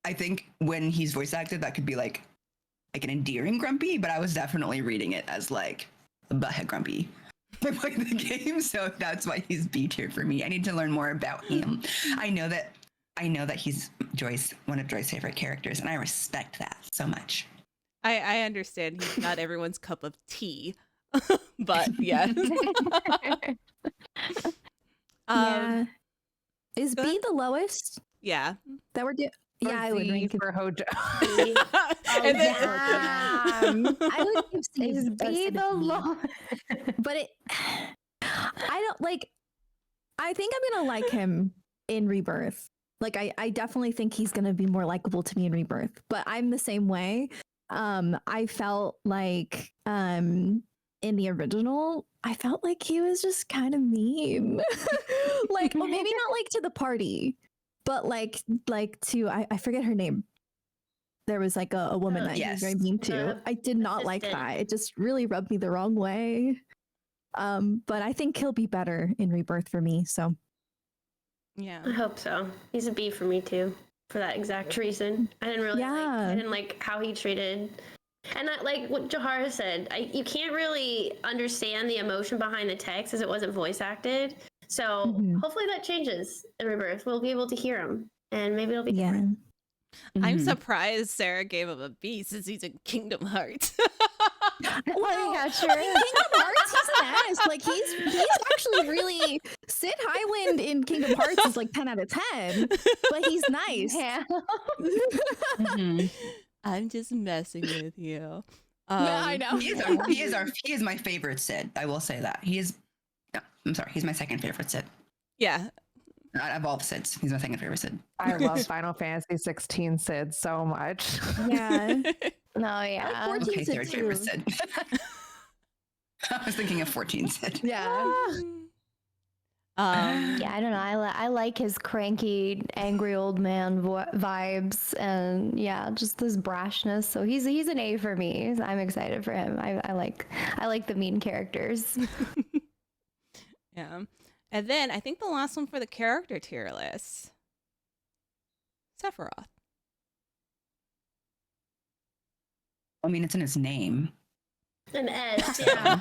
I think when he's voice acted, that could be like an endearing grumpy, but I was definitely reading it as like a butthead grumpy. I played the game, so that's why he's B tier for me. I need to learn more about him. I know that he's one of Joy's favorite characters, and I respect that so much. I understand he's not everyone's cup of tea, but yes. Yeah. Is go B ahead. the lowest Yeah. that we're doing? Yeah, I would Z rank it. for Hojo. And then- I would give C Is B the lowest? but I don't like. I think I'm gonna like him in Rebirth. Like I definitely think he's gonna be more likable to me in Rebirth. But I'm the same way. I felt like in the original, I felt like he was just kind of mean. Like, well, maybe not like to the party, but like to I forget her name. There was like a woman that he was very mean to. I did not like assistant. that. It just really rubbed me the wrong way. But I think he'll be better in Rebirth for me. So Yeah. I hope so. He's a B for me too, for that exact reason. I didn't really I didn't like how he treated. And like what Jahara said, you can't really understand the emotion behind the text as it wasn't voice acted. So hopefully that changes in Rebirth. We'll be able to hear him, and maybe it'll be different. I'm surprised Sarah gave him a B since he's in Kingdom Hearts. Well, yeah, sure. in Kingdom Hearts, he's nice. Like he's actually really Sid Highwind in Kingdom Hearts is like 10 out of 10, but he's nice. Yeah. I'm just messing with you. Yeah, I know. He is my favorite Sid. I will say that. He's my second favorite Sid. Yeah. Out of all the Sids, he's my second favorite Sid. I love Final Fantasy 16 Sid so much. Yeah. No, yeah. Like 14 Okay, Sid third too. favorite Sid. I was thinking of 14 Sid. Yeah. Yeah, I don't know. I like his cranky, angry old man vibes, and yeah, just this brashness. So he's an A for me. I'm excited for him. I like the mean characters. Yeah. And then I think the last one for the character tier list, Sephiroth. I mean, it's in his name. An S, yeah.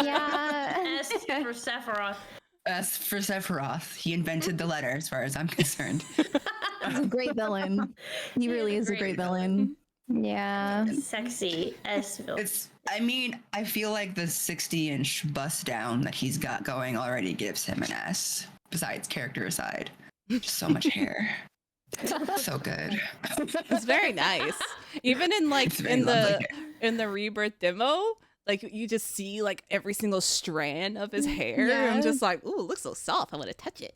Yeah. S for Sephiroth. S for Sephiroth. He invented the letter, as far as I'm concerned. He's a great villain. He really is a great villain. Yeah. Sexy S villain. I mean, I feel like the 60-inch bust down that he's got going already gives him an S, besides character aside. Just so much hair. So good. It's very nice. Even in It's very lovely. in the Rebirth demo, like you just see like every single strand of his hair. Yeah. I'm just like, ooh, it looks so soft. I want to touch it.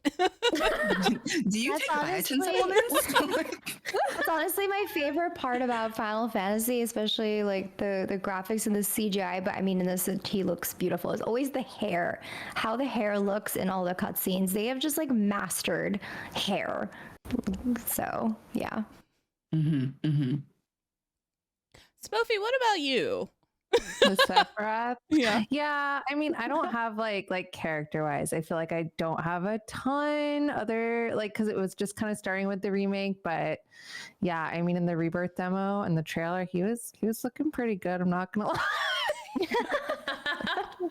Do you That's take biotin honestly- supplements? That's honestly my favorite part about Final Fantasy, especially like the graphics and the CGI. But I mean, in this, he looks beautiful. It's always the hair, how the hair looks in all the cutscenes. They have just like mastered hair. So yeah. Spofiee, what about you? The Sephiroth. Yeah. Yeah, I mean, I don't have like character wise. I feel like I don't have a ton other like because it was just kind of starting with the remake. But yeah, I mean, in the Rebirth demo and the trailer, he was looking pretty good. I'm not gonna lie.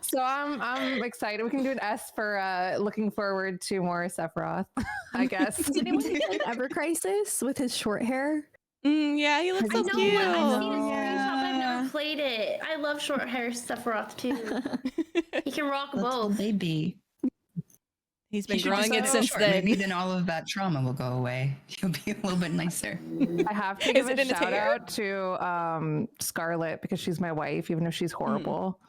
So I'm excited. We can do an S for looking forward to more Sephiroth, I guess. Does anyone like Ever Crisis with his short hair? Yeah, he looks I so know cute. what I've seen a screenshot, but I've never played it. I love short hair Sephiroth too. He can rock both. Baby. He's been He should growing just it go since short. then. Maybe then all of that trauma will go away. He'll be a little bit nicer. I have to Is give it a in his shout hair? out to Scarlett because she's my wife, even if she's horrible.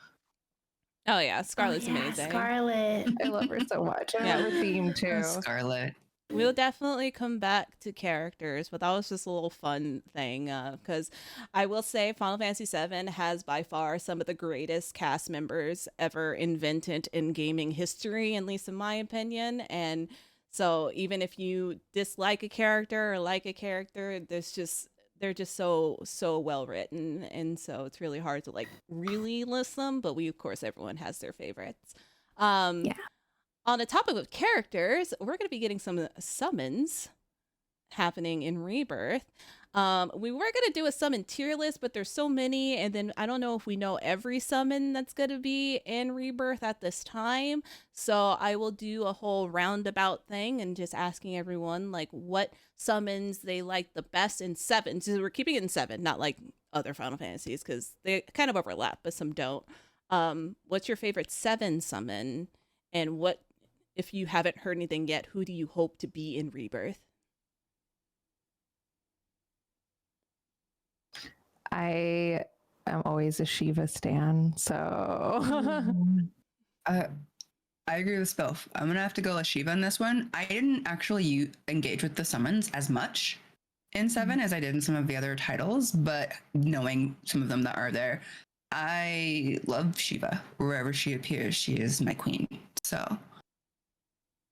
Oh yeah, Scarlett's amazing. Scarlet. I love her so much. I Yeah. love her theme too. Scarlet. We'll definitely come back to characters, but that was just a little fun thing because I will say Final Fantasy VII has by far some of the greatest cast members ever invented in gaming history, at least in my opinion. And so even if you dislike a character or like a character, they're just so well written, and so it's really hard to like really list them. But of course, everyone has their favorites. Yeah. On the topic of characters, we're going to be getting some summons happening in Rebirth. We were going to do a summon tier list, but there's so many, and then I don't know if we know every summon that's going to be in Rebirth at this time. So I will do a whole roundabout thing and just asking everyone like what summons they like the best in 7. So we're keeping it in 7, not like other Final Fantasies because they kind of overlap, but some don't. What's your favorite 7 summon, and what? If you haven't heard anything yet, who do you hope to be in Rebirth? I am always a Shiva stan, so I agree with Spilf. I'm gonna have to go with Shiva on this one. I didn't actually engage with the summons as much in 7 as I did in some of the other titles, but knowing some of them that are there, I love Shiva. Wherever she appears, she is my queen. So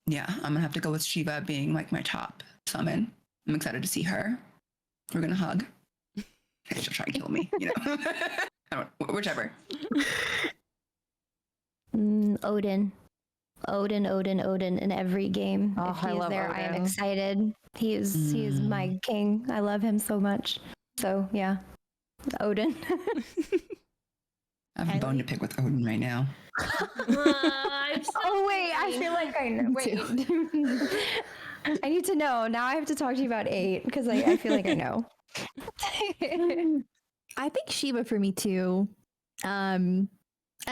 yeah, I'm gonna have to go with Shiva being like my top summon. I'm excited to see her. We're gonna hug. She'll try and kill me, you know. I don't, whichever. Odin in every game. Oh, If I he is love there, I am Odin. excited. He is my king. I love him so much. So yeah, Odin. I have a bone to pick with Odin right now. I'm so Oh wait, I feel like I know. Wait, I need to know. Now I have to talk to you about 8 because I feel like I know. I think Shiva for me too. And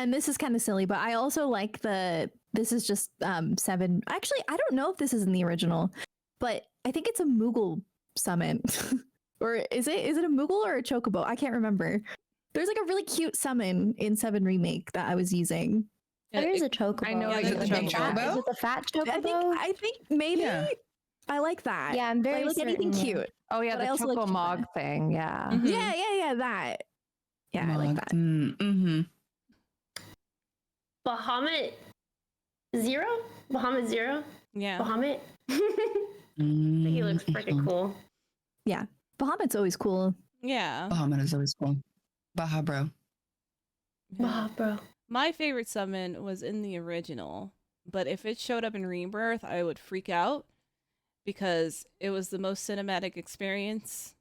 this is kind of silly, but I also like this is just 7. Actually, I don't know if this is in the original, but I think it's a Moogle summon. Or is it a Moogle or a Chocobo? I can't remember. There's like a really cute summon in 7 Remake that I was using. There's a chocobo. I know Yeah, it's the the big chocobo. Is it the fat chocobo? I think maybe Yeah. I like that. Yeah, I'm very I like anything certain, yeah. cute. oh yeah, But I the also like Choco Shiva. Mog thing. Yeah. Mhm. Yeah, that. Yeah, I like that. Mm-hmm. Bahamut Zero? Bahamut Zero? Yeah. Bahamut? I think he looks freaking cool. Yeah. Bahamut's always cool. Yeah. Bahamut is always cool. Baha, bro. Wow, bro. My favorite summon was in the original, but if it showed up in Rebirth, I would freak out because it was the most cinematic experience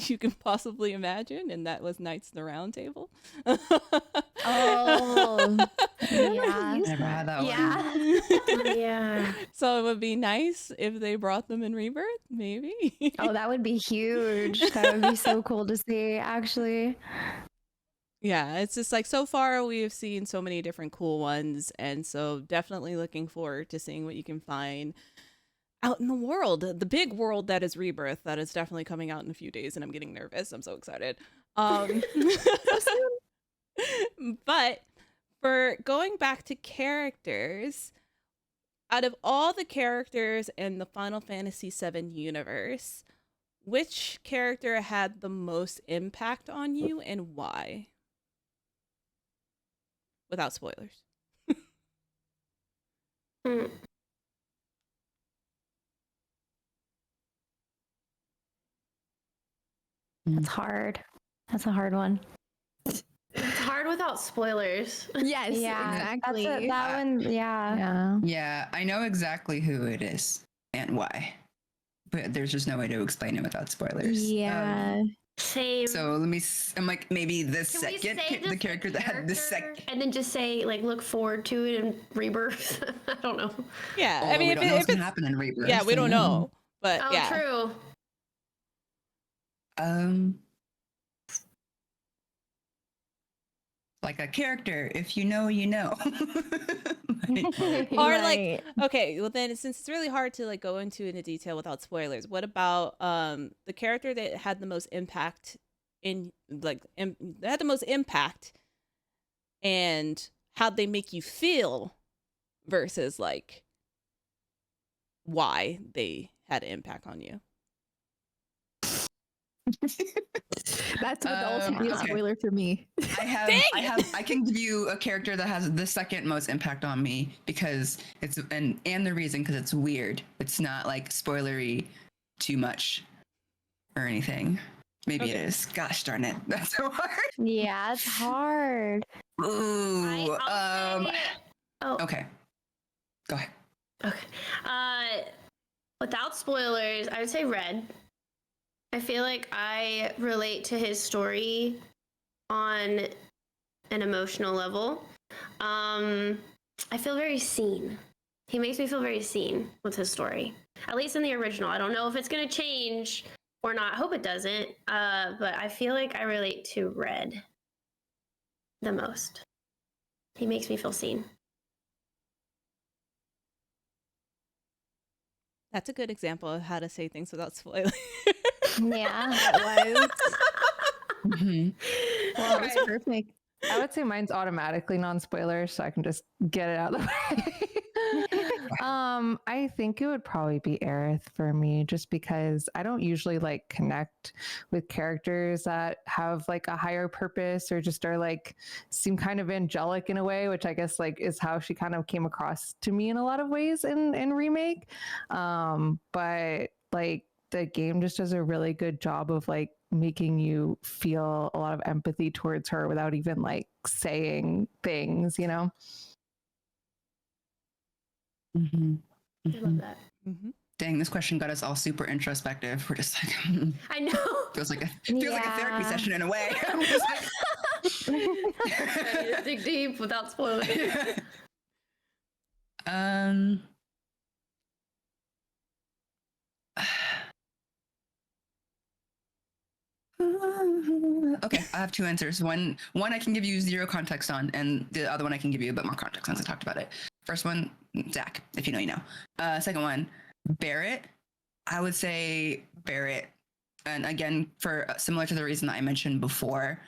you can possibly imagine, and that was Knights of the Round Table. Oh, yeah. Never had that one. Yeah. Yeah. So it would be nice if they brought them in Rebirth, maybe. Oh, that would be huge. That would be so cool to see, actually. Yeah, it's just like so far we've seen so many different cool ones, and so definitely looking forward to seeing what you can find out in the world, the big world that is Rebirth. That is definitely coming out in a few days, and I'm getting nervous. I'm so excited. But for going back to characters, out of all the characters in the Final Fantasy VII universe, which character had the most impact on you and why? Without spoilers. Hmm. That's hard. That's a hard one. It's hard without spoilers. Yes, Yeah, exactly. that one, yeah. Yeah. Yeah, I know exactly who it is and why, but there's just no way to explain it without spoilers. Yeah. Same. So let me. I'm like maybe the Can we second, say the just character that had the second. and then just say like look forward to it in Rebirth. I don't know. Yeah, Although I mean, we if, don't know what's if gonna it's happen in Rebirth. yeah, we don't know, but Oh, yeah, true. Like a character, if you know, you know. or like Right. okay, well then since it's really hard to like go into it in detail without spoilers, what about the character that had the most impact in like that had the most impact and how'd they make you feel versus like why they had an impact on you? That's what the ultimate okay. spoiler for me. I can give you a character that has the second most impact on me because it's and the reason because it's weird. It's not like spoilery too much or anything. Maybe Okay. it is. Gosh darn it. That's so hard. Yeah, it's hard. Ooh. I'll say- oh, Okay. Go ahead. okay. Without spoilers, I would say Red. I feel like I relate to his story on an emotional level. I feel very seen. He makes me feel very seen with his story. At least in the original. I don't know if it's gonna change or not. I hope it doesn't. But I feel like I relate to Red the most. He makes me feel seen. That's a good example of how to say things without spoiling. Yeah. That was, Mhm. that was perfect. I would say mine's automatically non-spoiler, so I can just get it out of the way. I think it would probably be Aerith for me, just because I don't usually like connect with characters that have like a higher purpose or just are like seem kind of angelic in a way, which I guess like is how she kind of came across to me in a lot of ways in remake. But like the game just does a really good job of like making you feel a lot of empathy towards her without even like saying things, you know? Mhm. I love that. Mm-hmm. Dang, this question got us all super introspective. We're just like I know. feels like a therapy Yeah. session in a way. I'm just like, I need to dig deep without spoilers. um okay, I have two answers. One I can give you zero context on, and the other one I can give you a bit more context on. I talked about it. First one, Zach, if you know, you know. Second one, Barrett. I would say Barrett, and again, for similar to the reason that I mentioned before,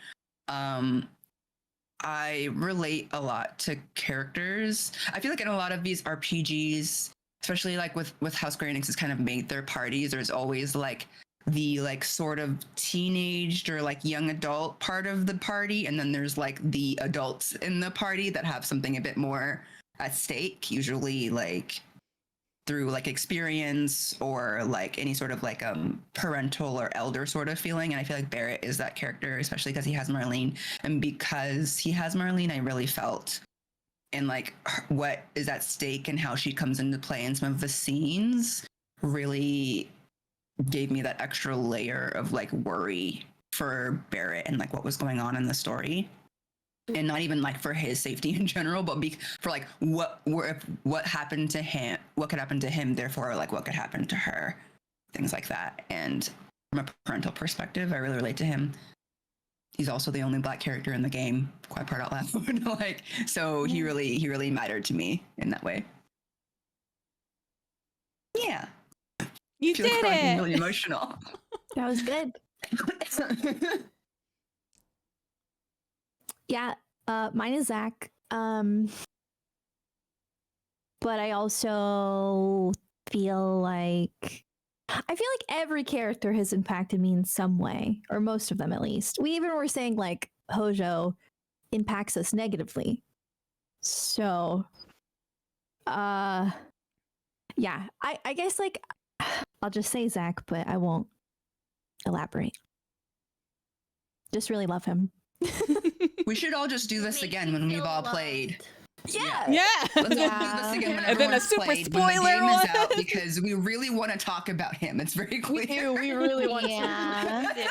I relate a lot to characters. I feel like in a lot of these RPGs, especially like with how Square Enix has kind of made their parties, there's always like the like sort of teenaged or like young adult part of the party, and then there's like the adults in the party that have something a bit more at stake, usually like through like experience or like any sort of like parental or elder sort of feeling. And I feel like Barrett is that character, especially because he has Marlene. And because he has Marlene, I really felt in like what is at stake and how she comes into play in some of the scenes really gave me that extra layer of like worry for Barrett and like what was going on in the story. And not even like for his safety in general, but for like what happened to him, what could happen to him, therefore like what could happen to her, things like that. And from a parental perspective, I really relate to him. He's also the only Black character in the game, quiet part out loud. Like, so he really mattered to me in that way. Yeah, You feel like did I'm getting it. really emotional. That was good. Yeah, mine is Zach. But I also feel like every character has impacted me in some way, or most of them at least. We even were saying like Hojo impacts us negatively. So yeah, I guess like I'll just say Zach, but I won't elaborate. Just really love him. We should all just do this Makes again you when we've feel all loved. played. Yeah. Yeah. Let's all do this again when And then a everyone's super played, when the spoiler game is one. out, because we really want to talk about him. It's very We clear. do. We really want Yeah. I do.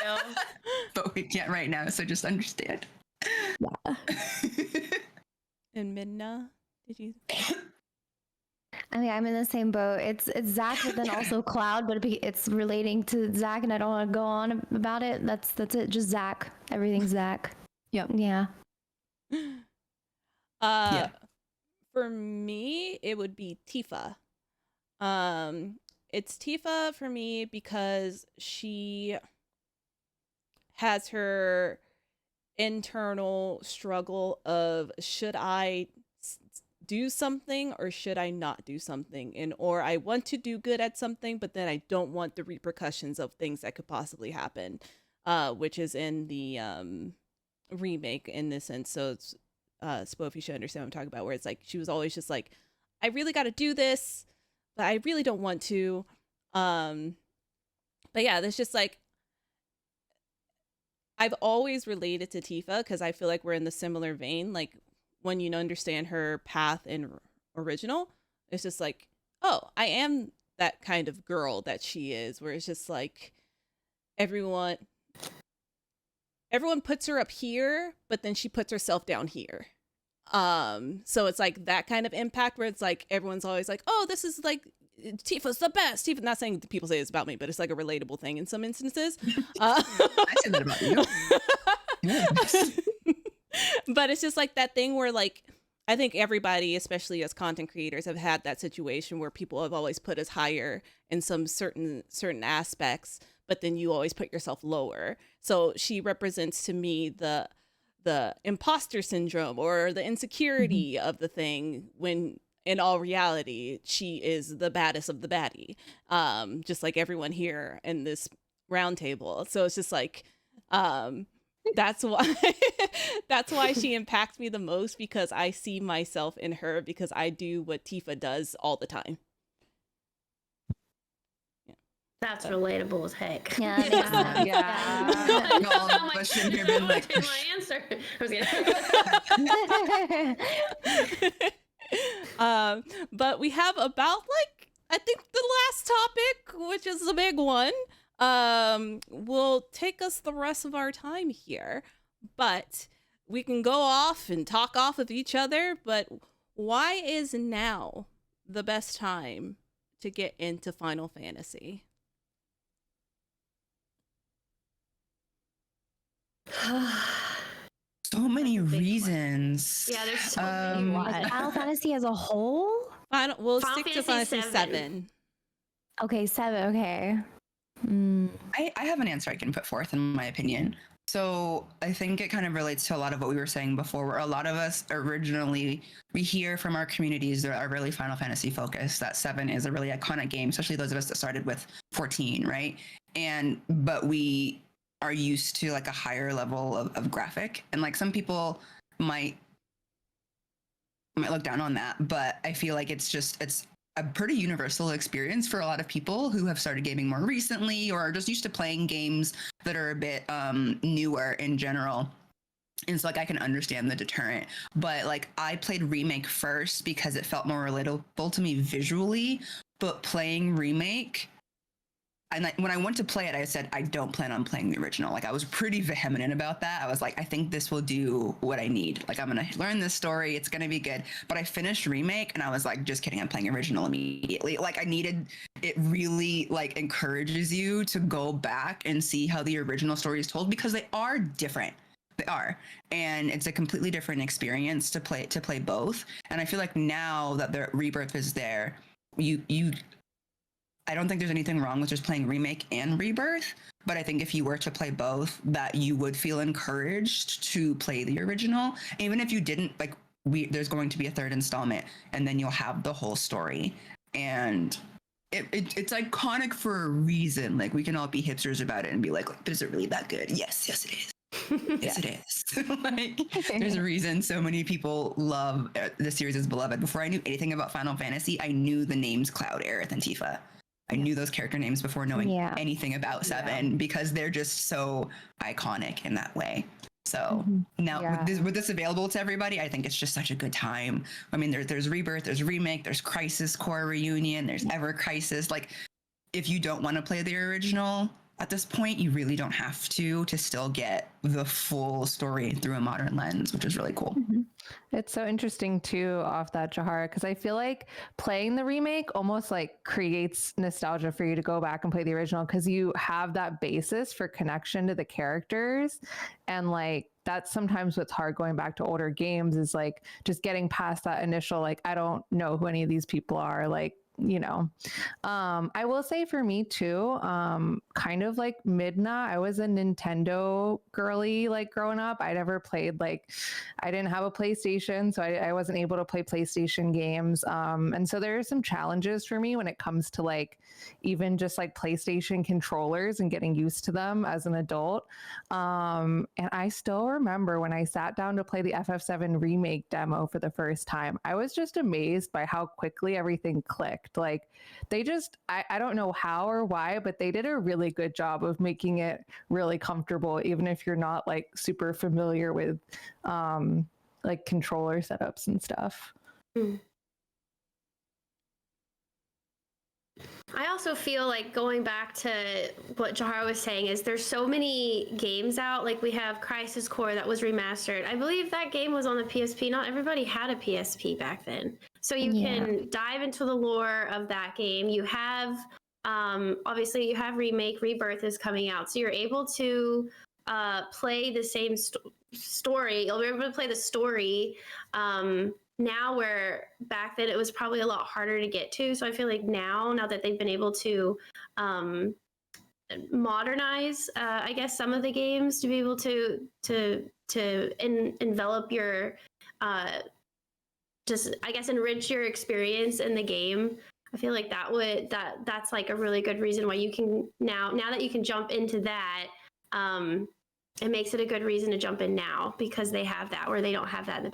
But we can't right now, so just understand. And Midna, did you? I mean, I'm in the same boat. It's Zach, but then also Cloud, but it's relating to Zach, and I don't want to go on about it. That's it. Just Zach. Everything's Zach. Yep. Yeah. Yeah. For me, it would be Tifa. It's Tifa for me because she has her internal struggle of should I do something or should I not do something, and or I want to do good at something, but then I don't want the repercussions of things that could possibly happen, which is in the remake in this sense. So it's spofiee should understand what I'm talking about, where it's like she was always just like, I really got to do this, but I really don't want to. But yeah, there's just like, I've always related to Tifa because I feel like we're in the similar vein. Like when you understand her path in original, it's just like, oh, I am that kind of girl that she is, where it's just like everyone puts her up here, but then she puts herself down here. So it's like that kind of impact where it's like everyone's always like, oh, this is like Tifa's the best. Tifa, not saying people say it's about me, but it's like a relatable thing in some instances. I said that about you. Yes. But it's just like that thing where like I think everybody, especially as content creators, have had that situation where people have always put us higher in some certain aspects, but then you always put yourself lower. So she represents to me the imposter syndrome or the insecurity of the thing, when in all reality she is the baddest of the baddie, just like everyone here in this round table. So it's just like that's why she impacts me the most, because I see myself in her, because I do what Tifa does all the time. That's relatable as heck. Yeah. That makes sense. Yeah. All of us in here been like, What's my answer? I was gonna. But we have about like, I think the last topic, which is the big one, will take us the rest of our time here. But we can go off and talk off of each other. But why is now the best time to get into Final Fantasy? so many reasons. Yeah, there's so many. Like Final Fantasy as a whole? We'll Final stick to Fantasy Fantasy 7. Okay, 7. Okay. I have an answer I can put forth in my opinion. So I think it kind of relates to a lot of what we were saying before, where a lot of us originally, we hear from our communities that are really Final Fantasy focused, that 7 is a really iconic game, especially those of us that started with 14, right? But we are used to like a higher level of graphic. And like some people might look down on that, but I feel like it's a pretty universal experience for a lot of people who have started gaming more recently or are just used to playing games that are a bit newer in general. And so like I can understand the deterrent, but like I played Remake first because it felt more relatable to me visually, but playing Remake, and when I went to play it, I said, I don't plan on playing the original. Like I was pretty vehement about that. I was like, I think this will do what I need. Like I'm going to learn this story. It's going to be good. But I finished Remake and I was like, just kidding. I'm playing original immediately. Like I needed, it really like encourages you to go back and see how the original story is told because they are different. They are. And it's a completely different experience to play both. And I feel like now that the Rebirth is there, I don't think there's anything wrong with just playing Remake and Rebirth, but I think if you were to play both, that you would feel encouraged to play the original. Even if you didn't, like, there's going to be a third installment, and then you'll have the whole story. And it's iconic for a reason. Like, we can all be hipsters about it and be like, but is it really that good? Yes, it is. Yes, it is. Like, there's a reason so many people love the series is beloved. Before I knew anything about Final Fantasy, I knew the names Cloud, Aerith, and Tifa. I knew those character names before knowing anything about 7 because they're just so iconic in that way. So now with this available to everybody, I think it's just such a good time. I mean, there's Rebirth, there's Remake, there's Crisis Core Reunion, there's Ever Crisis. Like, if you don't want to play the original at this point, you really don't have to still get the full story through a modern lens, which is really cool. It's so interesting too off that, Jahara, because I feel like playing the remake almost like creates nostalgia for you to go back and play the original because you have that basis for connection to the characters. And like that's sometimes what's hard going back to older games is like just getting past that initial, like, I don't know who any of these people are, like, you know. I will say for me too, kind of like Midna, I was a Nintendo girly like growing up. I never played, like, I didn't have a PlayStation, so I wasn't able to play PlayStation games. And so there are some challenges for me when it comes to like even just like PlayStation controllers and getting used to them as an adult. And I still remember when I sat down to play the FF7 remake demo for the first time, I was just amazed by how quickly everything clicked. Like they just, I don't know how or why, but they did a really good job of making it really comfortable, even if you're not like super familiar with like controller setups and stuff. I also feel like going back to what Jahara was saying is there's so many games out. Like we have Crisis Core that was remastered. I believe that game was on the PSP. Not everybody had a PSP back then. So you can dive into the lore of that game. You have, obviously you have Remake, Rebirth is coming out. So you're able to play the same story. You'll be able to play the story now, where back then it was probably a lot harder to get to. So I feel like now that they've been able to modernize, I guess, some of the games to be able to envelop your, just, I guess, enrich your experience in the game. I feel like that's like a really good reason why you can now that you can jump into that, it makes it a good reason to jump in now because they have that, where they don't have that in the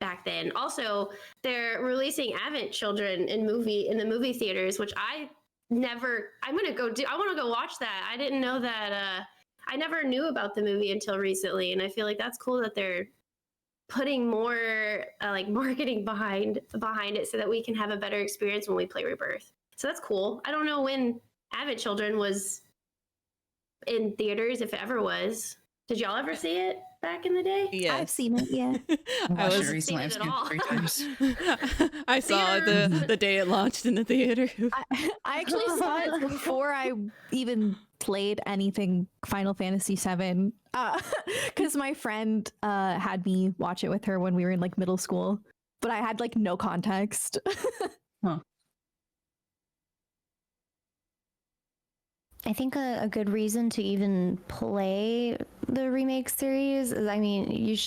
back then. Also, they're releasing Advent Children in the movie theaters, which I want to go watch that. I didn't know that. I never knew about the movie until recently, and I feel like that's cool that they're putting more like marketing behind it so that we can have a better experience when we play Rebirth. So that's cool. I don't know when Advent Children was in theaters, if it ever was. Did y'all ever see it back in the day? Yes. I've seen it, yeah. I watched it seen recently. it I've at seen it all. 3 times. I saw it the day it launched in the theater. I actually saw it before I even played anything Final Fantasy VII, because my friend had me watch it with her when we were in like middle school, but I had like no context. I think a good reason to even play the remake series is, I mean,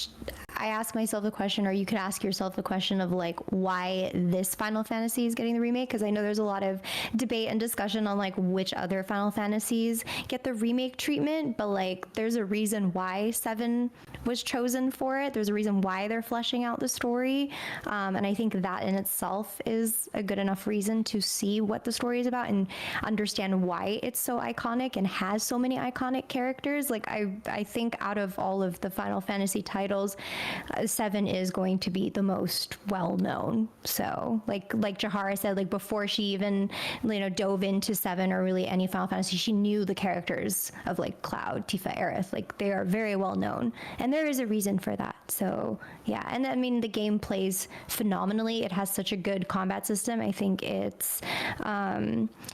I ask myself the question, or you could ask yourself the question of like why this Final Fantasy is getting the remake, because I know there's a lot of debate and discussion on like which other Final Fantasies get the remake treatment, but like there's a reason why 7 was chosen for it. There's a reason why they're fleshing out the story, and I think that in itself is a good enough reason to see what the story is about and understand why it's so iconic and has so many iconic characters. Like I think out of all of the Final Fantasy titles, 7 is going to be the most well known. So like Jahara said, like before she even dove into 7 or really any Final Fantasy, she knew the characters of like Cloud, Tifa, Aerith. Like they are very well known, and there is a reason for that. So yeah, and I mean the game plays phenomenally. It has such a good combat system. I think it's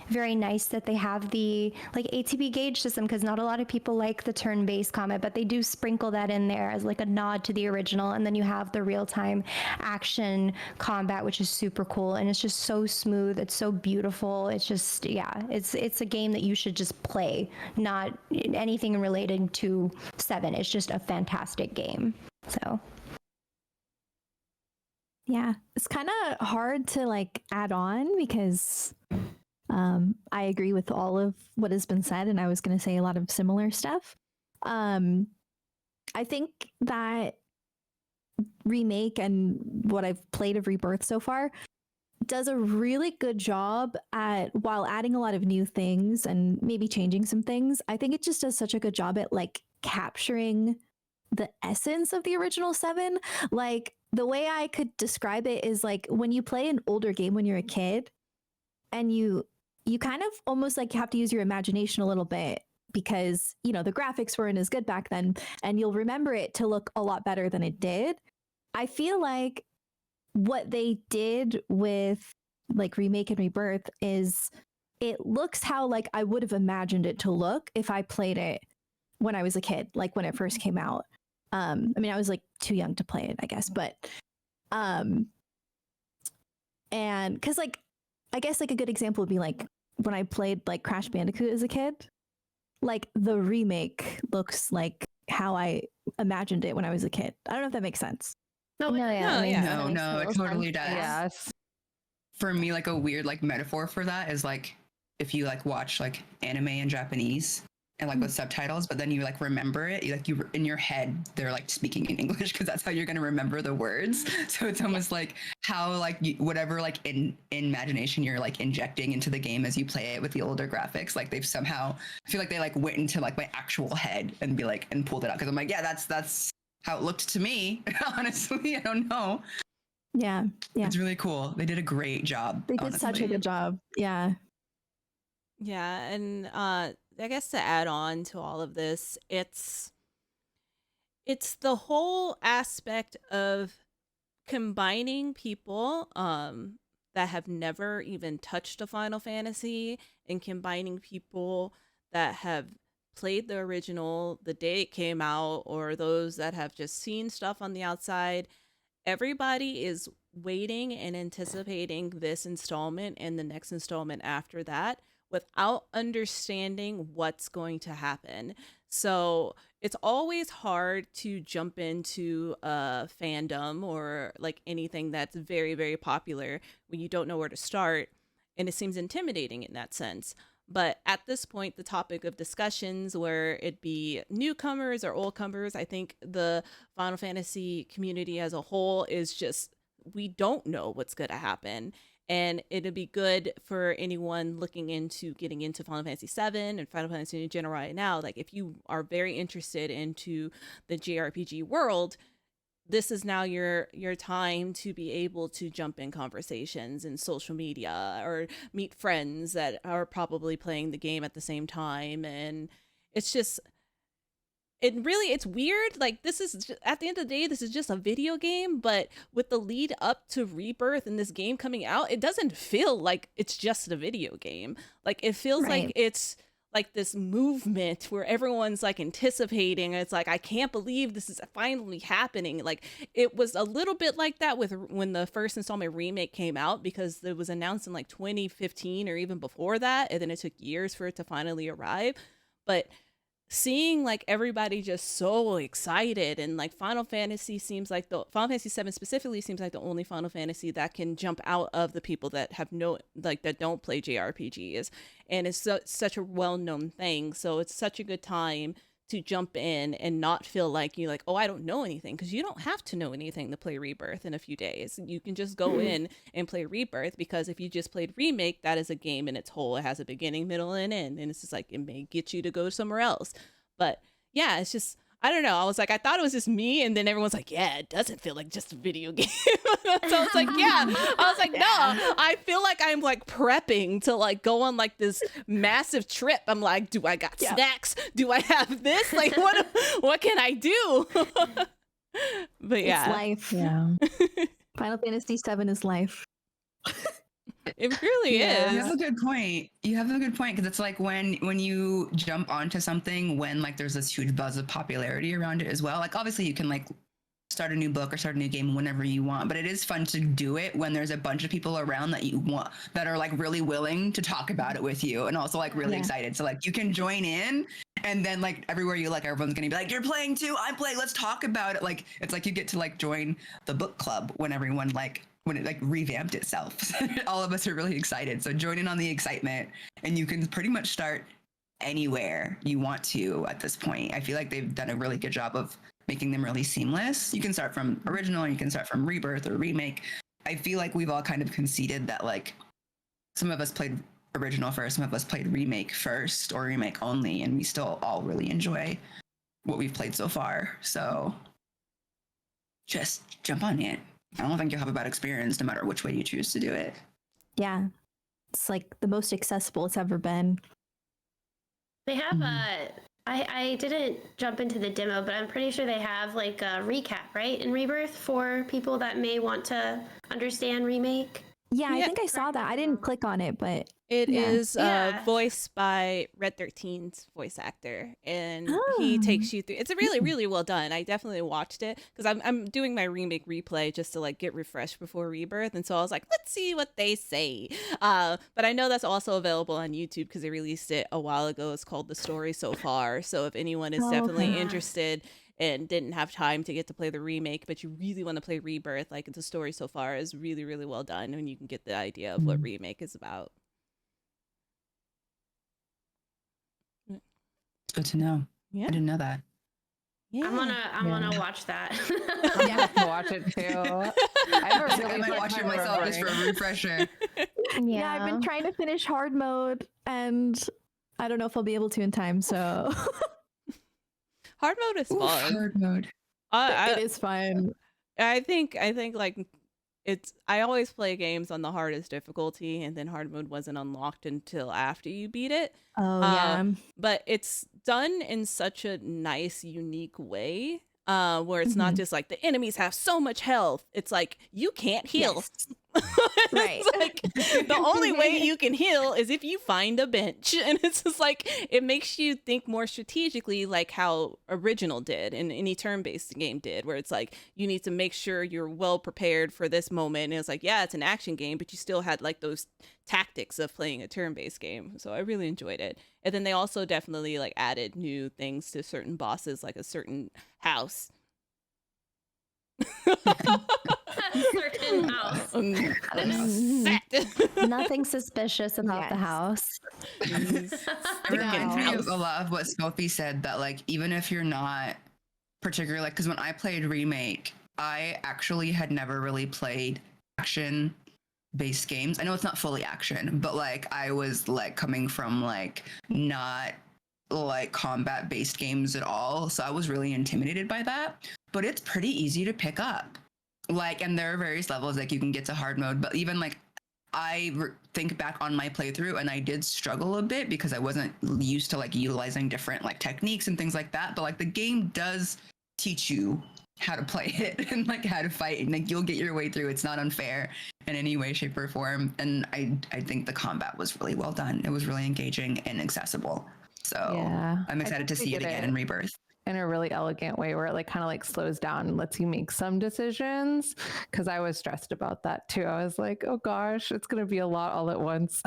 very nice that they have the like ATB gauge system, because not a lot of people like the turn-based combat, but they do sprinkle that in there as like a nod to the original. And then you have the real-time action combat, which is super cool, and it's just so smooth. It's so beautiful. It's just, yeah, it's a game that you should just play, not anything related to 7. It's just a fantastic game. So yeah, it's kind of hard to like add on because I agree with all of what has been said, and I was going to say a lot of similar stuff. I think that remake and what I've played of Rebirth so far does a really good job at, while adding a lot of new things and maybe changing some things, I think it just does such a good job at like capturing the essence of the original 7. Like the way I could describe it is like when you play an older game when you're a kid, and you kind of almost like have to use your imagination a little bit, because the graphics weren't as good back then, and you'll remember it to look a lot better than it did. I feel like what they did with like remake and rebirth is it looks how like I would have imagined it to look if I played it when I was a kid, like when it first came out. I mean, I was like too young to play it, I guess, but and because like I guess like a good example would be like when I played like Crash Bandicoot as a kid, like the remake looks like how I imagined it when I was a kid. I don't know if that makes sense. no, yeah, No, it totally does. Yes. For me, like a weird like metaphor for that is like if you like watch like anime in Japanese and like with subtitles, but then you like remember it, you in your head they're like speaking in English because that's how you're gonna remember the words. So it's almost like how like whatever like in imagination you're like injecting into the game as you play it with the older graphics, like they've somehow, I feel like they like went into like my actual head and be like and pulled it out, because I'm like, yeah, that's how it looked to me. Honestly, I don't know. Yeah. It's really cool. They did a great job. They did such a good job. Yeah. Yeah, and I guess to add on to all of this, it's the whole aspect of combining people that have never even touched a Final Fantasy, and combining people that have played the original the day it came out, or those that have just seen stuff on the outside. Everybody is waiting and anticipating this installment and the next installment after that without understanding what's going to happen. So it's always hard to jump into a fandom or like anything that's very, very popular when you don't know where to start. And it seems intimidating in that sense. But at this point, the topic of discussions, where it be newcomers or oldcomers, I think the Final Fantasy community as a whole is just, we don't know what's going to happen. And it'd be good for anyone looking into getting into Final Fantasy VII and Final Fantasy in general right now. Like if you are very interested into the JRPG world, this is now your time to be able to jump in conversations in social media or meet friends that are probably playing the game at the same time. And it's just, it's weird. Like this is just, at the end of the day, this is just a video game, but with the lead up to Rebirth and this game coming out, it doesn't feel like it's just a video game. Like it feels like it's like this movement where everyone's like anticipating. It's like, I can't believe this is finally happening. Like it was a little bit like that with when the first installment remake came out, because it was announced in like 2015 or even before that, and then it took years for it to finally arrive. But seeing like everybody just so excited, and like Final Fantasy VII specifically seems like the only Final Fantasy that can jump out of the people that have that don't play JRPGs, and it's such a well-known thing. So it's such a good time to jump in and not feel like you're like, oh, I don't know anything, because you don't have to know anything to play Rebirth in a few days. You can just go in and play Rebirth, because if you just played Remake, that is a game in its whole. It has a beginning, middle, and end, and it's just like, it may get you to go somewhere else. But yeah, it's just, I don't know. I was like, I thought it was just me, and then everyone's like, yeah, it doesn't feel like just a video game. So I was like, yeah. I was like, no, I feel like I'm like prepping to like go on like this massive trip. I'm like, do I got snacks? Do I have this? Like, what can I do? But yeah, it's life. Yeah. Final Fantasy VII is life. It really is. You have a good point. Because it's like when you jump onto something when like there's this huge buzz of popularity around it as well. Like obviously you can like start a new book or start a new game whenever you want, but it is fun to do it when there's a bunch of people around that you want, that are like really willing to talk about it with you, and also like really excited. So like you can join in, and then like everywhere you like, everyone's gonna be like, you're playing too, I'm playing, let's talk about it. Like it's like you get to like join the book club when it like revamped itself. All of us are really excited. So join in on the excitement, and you can pretty much start anywhere you want to at this point. I feel like they've done a really good job of making them really seamless. You can start from original, you can start from Rebirth or Remake. I feel like we've all kind of conceded that like some of us played original first, some of us played Remake first or Remake only, and we still all really enjoy what we've played so far. So just jump on in. I don't think you'll have a bad experience no matter which way you choose to do it. Yeah. It's like the most accessible it's ever been. They have I didn't jump into the demo, but I'm pretty sure they have like a recap, right, in Rebirth for people that may want to understand Remake. Yeah, I think I saw that. I didn't click on it, but it is voiced by Red 13's voice actor, and he takes you through. It's really, really well done. I definitely watched it because I'm doing my Remake replay just to like get refreshed before Rebirth, and so I was like, let's see what they say. But I know that's also available on YouTube because they released it a while ago. It's called The Story So Far. So if anyone is definitely interested and didn't have time to get to play the remake, but you really want to play Rebirth, like The Story So Far is really, really well done, and you can get the idea of what Remake is about. Good to know. Yeah. I didn't know that. Yeah. I'm gonna watch that. I'm gonna have to watch it too. I might watch it myself just for a refresher. Yeah, I've been trying to finish hard mode, and I don't know if I'll be able to in time, so Hard mode is fun. Hard mode. It is fun. I think like I always play games on the hardest difficulty, and then hard mode wasn't unlocked until after you beat it. But it's done in such a nice, unique way, where it's not just like the enemies have so much health. It's like you can't heal. Yes. Right. It's like the only way you can heal is if you find a bench, and it's just like it makes you think more strategically, like how original did and any turn-based game did, where it's like you need to make sure you're well prepared for this moment. And it's like, yeah, it's an action game, but you still had like those tactics of playing a turn-based game. So I really enjoyed it. And then they also definitely like added new things to certain bosses, like a certain house. Certain house. Nothing suspicious about the house. It reminds me of a lot of what spofiee said, that like even if you're not particularly like, because when I played Remake, I actually had never really played action based games. I know it's not fully action, but like I was like coming from like not like combat based games at all, so I was really intimidated by that. But it's pretty easy to pick up, like, and there are various levels, like you can get to hard mode, but even like think back on my playthrough, and I did struggle a bit because I wasn't used to like utilizing different like techniques and things like that. But like the game does teach you how to play it and like how to fight, and like you'll get your way through. It's not unfair in any way, shape, or form. And I think the combat was really well done. It was really engaging and accessible. So Yeah. I'm I excited to think see they it did again it in Rebirth. in a really elegant way where it like kind of like slows down and lets you make some decisions, because I was stressed about that too. I was like, oh gosh, it's going to be a lot all at once.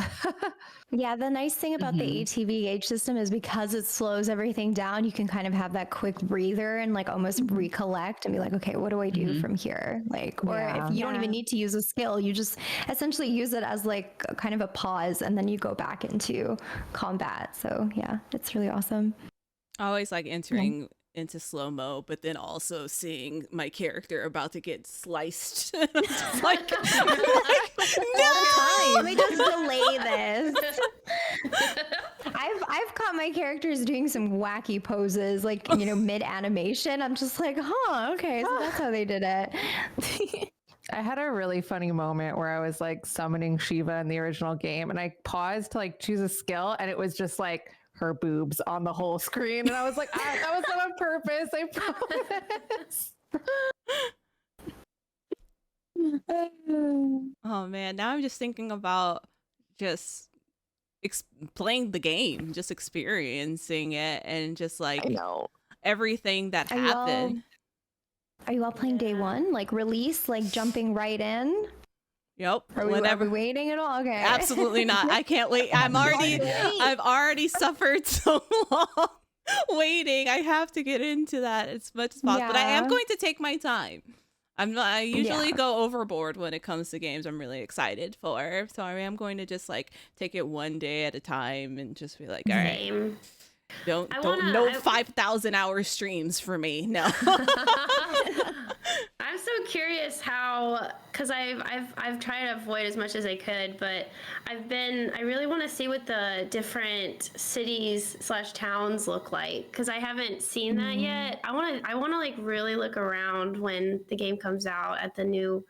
Yeah, the nice thing about the ATV gauge system is because it slows everything down, you can kind of have that quick breather and like almost recollect and be like, okay, what do I do from here? Like, or Yeah. if you don't even need to use a skill, you just essentially use it as like kind of a pause and then you go back into combat. So yeah, it's really awesome. I always like entering into slow-mo, but then also seeing my character about to get sliced. I'm just like, no! Let me just delay this. I've caught my characters doing some wacky poses, like, you know, mid animation. I'm just like, okay, so that's how they did it. I had a really funny moment where I was like summoning Shiva in the original game, and I paused to like choose a skill, and it was just like her boobs on the whole screen, and I was like, that was not on purpose, I promise. Oh man, now I'm just thinking about just playing the game, just experiencing it, and just like I know. everything that Are you all- happened. Are you all playing day one, like release, like jumping right in? Yep. Are we waiting at all? Okay. Absolutely not. I can't wait. I've already suffered so long waiting. I have to get into that as much as possible. But I am Yeah. going to take my time. I usually go overboard when it comes to games I'm really excited for. So I am going to just like take it one day at a time and just be like, all right, Same. don't wanna- no I- 5,000 hour streams for me. No. I'm so curious how, because I've tried to avoid as much as I could, but I really want to see what the different cities / towns look like, because I haven't seen that yet. I want to like really look around when the game comes out at the new,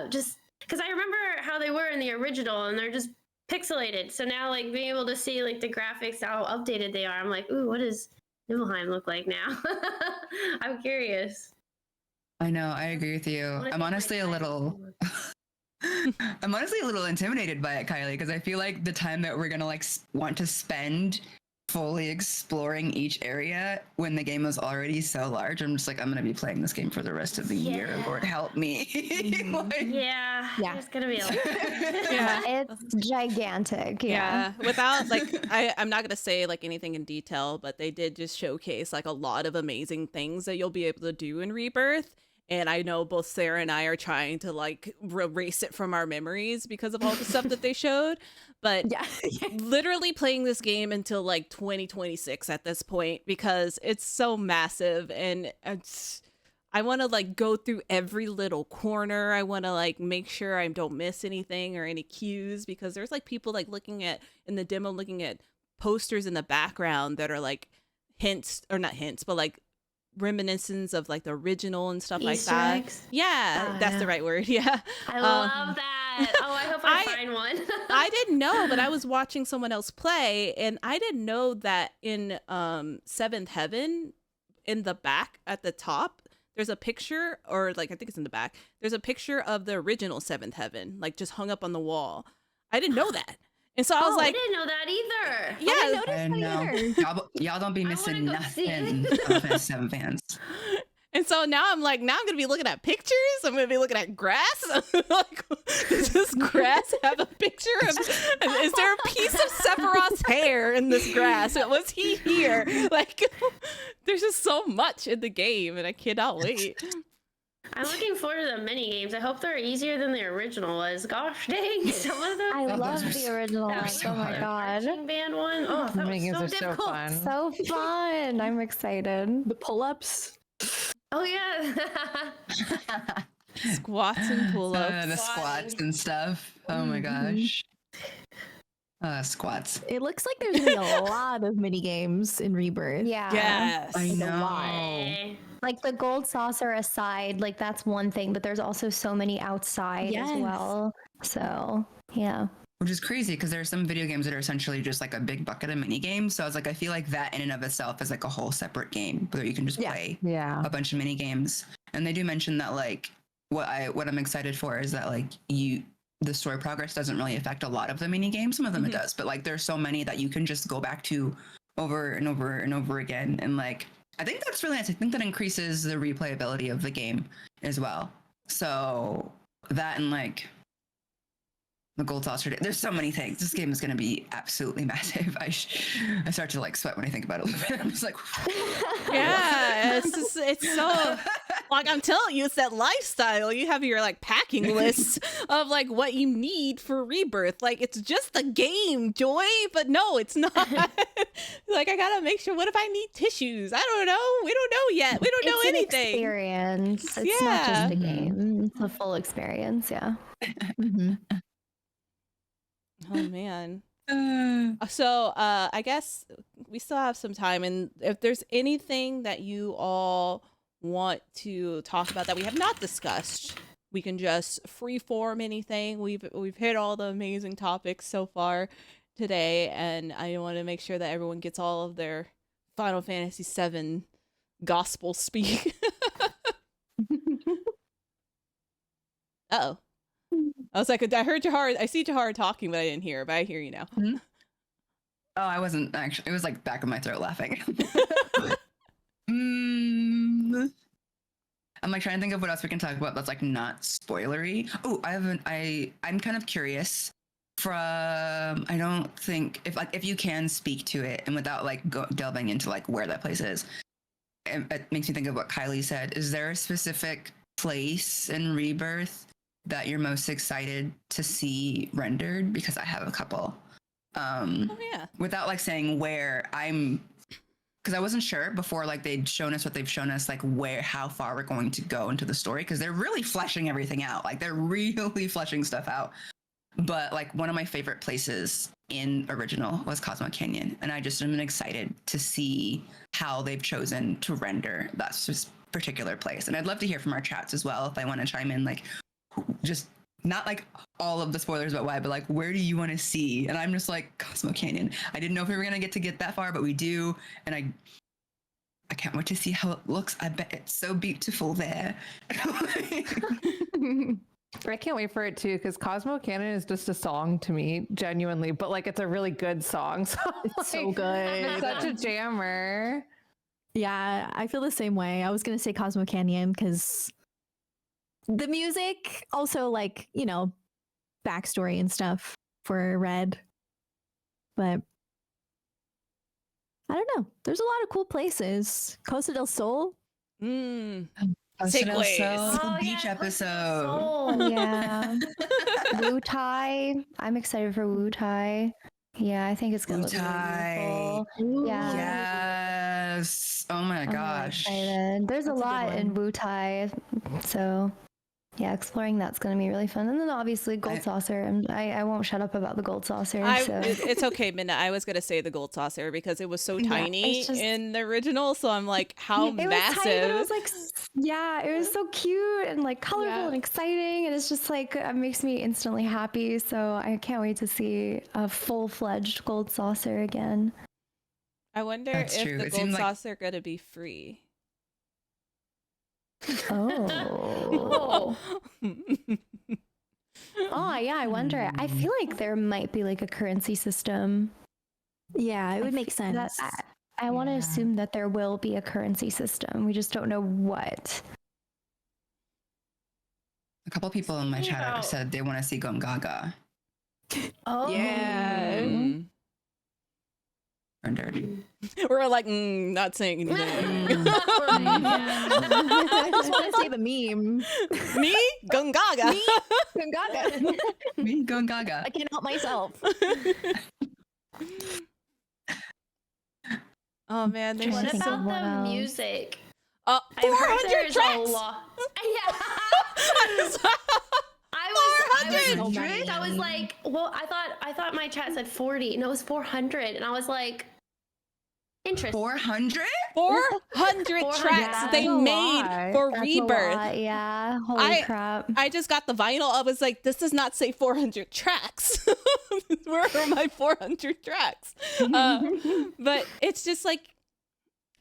just because I remember how they were in the original and they're just pixelated. So now like being able to see like the graphics, how updated they are, I'm like, ooh, what does Nibelheim look like now? I'm curious. I know, I agree with you. I'm honestly a little intimidated by it, Kylie, because I feel like the time that we're gonna like want to spend fully exploring each area when the game is already so large, I'm just like, I'm gonna be playing this game for the rest of the year. Lord help me. Like, Yeah, it's gonna be like Yeah. It's gigantic. Yeah. Without like I'm not gonna say like anything in detail, but they did just showcase like a lot of amazing things that you'll be able to do in Rebirth. And I know both Sarah and I are trying to like erase it from our memories because of all the stuff that they showed. But literally playing this game until like 2026 at this point, because it's so massive, and I want to like go through every little corner. I want to like make sure I don't miss anything or any cues, because there's like people like looking at in the demo, looking at posters in the background that are like hints, or not hints, but like reminiscence of like the original and stuff like Easter that. eggs? Yeah, that's the right word. Yeah. I love that. Oh, I hope I find one. I didn't know, but I was watching someone else play, and I didn't know that in Seventh Heaven, in the back at the top, there's a picture, or like I think it's in the back, there's a picture of the original Seventh Heaven, like just hung up on the wall. I didn't know that. And so I was like, I didn't know that either. yeah, I know. Y'all don't be missing go see nothing, it. Final Fantasy VII fans. and so now I'm like, now I'm gonna be looking at pictures. I'm gonna be looking at grass. Like, does this grass have a picture of? Is there a piece of Sephiroth's hair in this grass? Was he here? Like, there's just so much in the game, and I cannot wait. I'm looking forward to the mini games. I hope they're easier than the original was. Gosh dang, some of them. I love those are the original. they're one. so Oh my hard. god. Marching band one. Oh, that Mini was games so are so difficult. fun. So fun. I'm excited. The pull-ups. Oh yeah. Squats and pull-ups. The squats and stuff. Oh my gosh. Squats. It looks like there's gonna be a lot of mini games in Rebirth. Yeah. Yes. I know. Hey. Like the gold saucer aside, like that's one thing, but there's also so many outside as Yes. well. So yeah. Which is crazy because there are some video games that are essentially just like a big bucket of mini games. So I was like, I feel like that in and of itself is like a whole separate game where you can just play Yeah. a bunch of mini games. And they do mention that like what I'm excited for is that like the story progress doesn't really affect a lot of the mini games. Some of them it does, but like there's so many that you can just go back to over and over and over again. And like, I think that's really nice. I think that increases the replayability of the game as well. So that and like the gold saucer, there's so many things. This game is going to be absolutely massive. I start to like sweat when I think about it a little bit. I'm just like, Yeah, it's so like I'm telling you, it's that lifestyle. You have your like packing list of like what you need for Rebirth. Like it's just a game, Joy, but no, it's not. Like I gotta make sure. What if I need tissues? I don't know. We don't know yet. We don't know It's an anything. experience. It's not just a game. It's a full experience. Yeah. Oh man. So I guess we still have some time, and if there's anything that you all want to talk about that we have not discussed, we can just freeform anything. We've hit all the amazing topics so far today, and I want to make sure that everyone gets all of their Final Fantasy VII gospel speak. Uh-oh. I was like, I heard Jahara. I see Jahara talking, but I didn't hear. But I hear you now. Oh, I wasn't actually. It was like back of my throat laughing. I'm like trying to think of what else we can talk about that's like not spoilery. Oh, I'm kind of curious. I don't think if you can speak to it and without like delving into like where that place is. It makes me think of what Kylie said. Is there a specific place in Rebirth that you're most excited to see rendered? Because I have a couple. Oh yeah. Without like saying where, because I wasn't sure before like they'd shown us what they've shown us, like how far we're going to go into the story, because they're really fleshing everything out. Like they're really fleshing stuff out. But like one of my favorite places in original was Cosmo Canyon, and I just am excited to see how they've chosen to render that particular place. And I'd love to hear from our chats as well if they want to chime in, like just not like all of the spoilers about why, but like where do you want to see? And I'm just like, Cosmo Canyon. I didn't know if we were gonna get that far, but we do, and I can't wait to see how it looks. I bet it's so beautiful there. I can't wait for it too, because Cosmo Canyon is just a song to me, genuinely, but like it's a really good song. So It's so like, good. It's such a jammer. Yeah, I feel the same way. I was gonna say Cosmo Canyon because the music, also like, you know, backstory and stuff for Red. But I don't know. There's a lot of cool places. Costa del Sol. Segues. Beach episode. Yeah. Wu Tai. I'm excited for Wu Tai. Yeah, I think it's gonna look really beautiful. Yeah. Yes. Oh my I'm gosh. really excited. There's a That's a good lot in one. Wu Tai, so yeah, exploring that's going to be really fun. And then obviously Gold Saucer, and I won't shut up about the Gold Saucer. So. It's okay, Midna. I was gonna say the gold saucer because it was so tiny in the original. So I'm like, how it massive? was tiny, but it was like, yeah, it was so cute and like colorful and exciting, and it's just like it makes me instantly happy. So I can't wait to see a full-fledged Gold Saucer again. I wonder That's if true. the It gold seemed like- saucer gonna be free. Oh. Oh yeah, I wonder. I feel like there might be like a currency system. Yeah, it would make sense. I want to assume that there will be a currency system. We just don't know what. A couple people in my chat Wow. said they want to see ᴠ괜ᴜ Oh Yeah. rendered. We're like, not saying anything. I just want to say the meme. Me? ᴠ괜ᴜ. Me, ᴠ괜ᴜ. I can't help myself. Oh man, there's Trying to What think just of so... about what the else. music? Uh, I've heard 400 there's a tracks! lot. Yeah. I was like, well, I thought my chat said 40. No, it was 400, and I was like, interesting. 400? 400 tracks they That's a made lot. for That's a Rebirth. lot, yeah. Holy crap. I just got the vinyl. I was like, this does not say 400 tracks. Where are my 400 tracks? But it's just like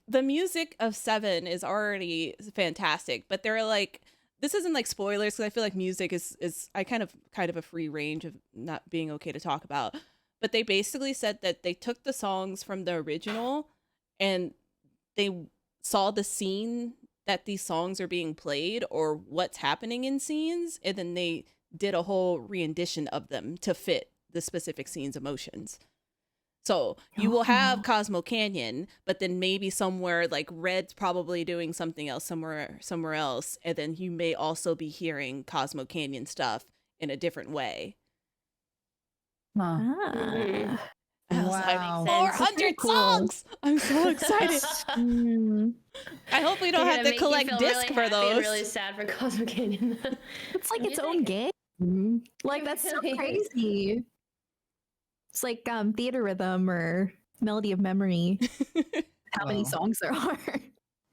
the music of 7 is already fantastic, but they're like this isn't like spoilers because I feel like music is I kind of a free range of not being okay to talk about. But they basically said that they took the songs from the original and they saw the scene that these songs are being played or what's happening in scenes, and then they did a whole rendition of them to fit the specific scene's emotions. So you will have Cosmo Canyon, but then maybe somewhere like Red's probably doing something else somewhere else, and then you may also be hearing Cosmo Canyon stuff in a different way. Huh. I was Wow. like, 400 cool. songs! I'm so excited. I hope we don't have to collect disc for happy those. and really sad for Cosmo Canyon. It's like its own game. Like that's so Really is. crazy. It's like theater rhythm or melody of memory. How many Wow. songs there are.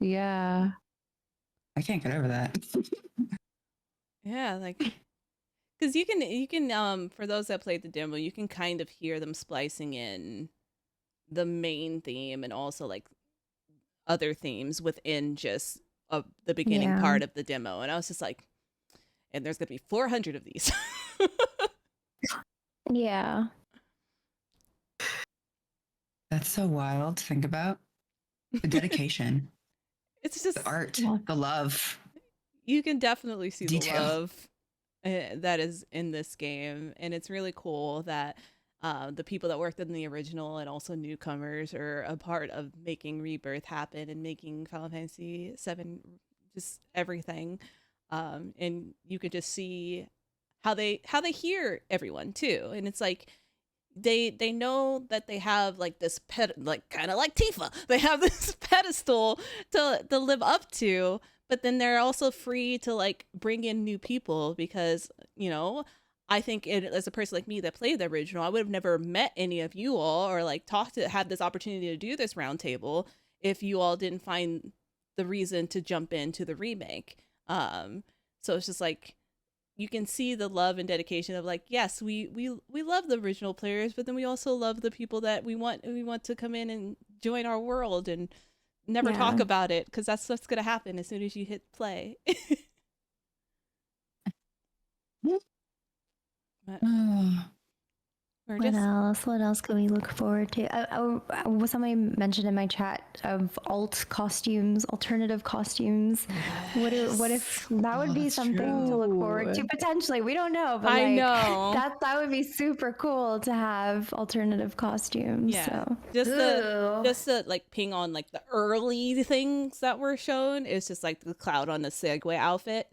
Yeah. I can't get over that. Yeah, like, because you can for those that played the demo, you can kind of hear them splicing in the main theme and also like other themes within just the beginning Yeah. part of the demo. And I was just like, and there's gonna be 400 of these. Yeah. That's so wild to think about. The dedication, It's just the art, Yeah. the love. you can definitely see the Detail. love that is in this game, and it's really cool that the people that worked in the original and also newcomers are a part of making Rebirth happen and making Final Fantasy VII just everything. And you could just see how they hear everyone too, and it's like they know that they have like this like kind of like Tifa, they have this pedestal to live up to, but then they're also free to like bring in new people because, you know, I think as a person like me that played the original, I would have never met any of you all or like had this opportunity to do this roundtable if you all didn't find the reason to jump into the remake. So it's just like you can see the love and dedication of like, yes, we love the original players, but then we also love the people that we want to come in and join our world and never Yeah. talk about it, because that's what's gonna happen as soon as you hit play. But we're What just else? What else can we look forward to? Somebody mentioned in my chat of alternative costumes. What if that would Oh, be that's something to look forward to true. potentially? We don't know, but I like, know. that would be super cool to have alternative costumes. Yeah. So just Ooh. the like ping on like the early things that were shown is just like the Cloud on the Segway outfit.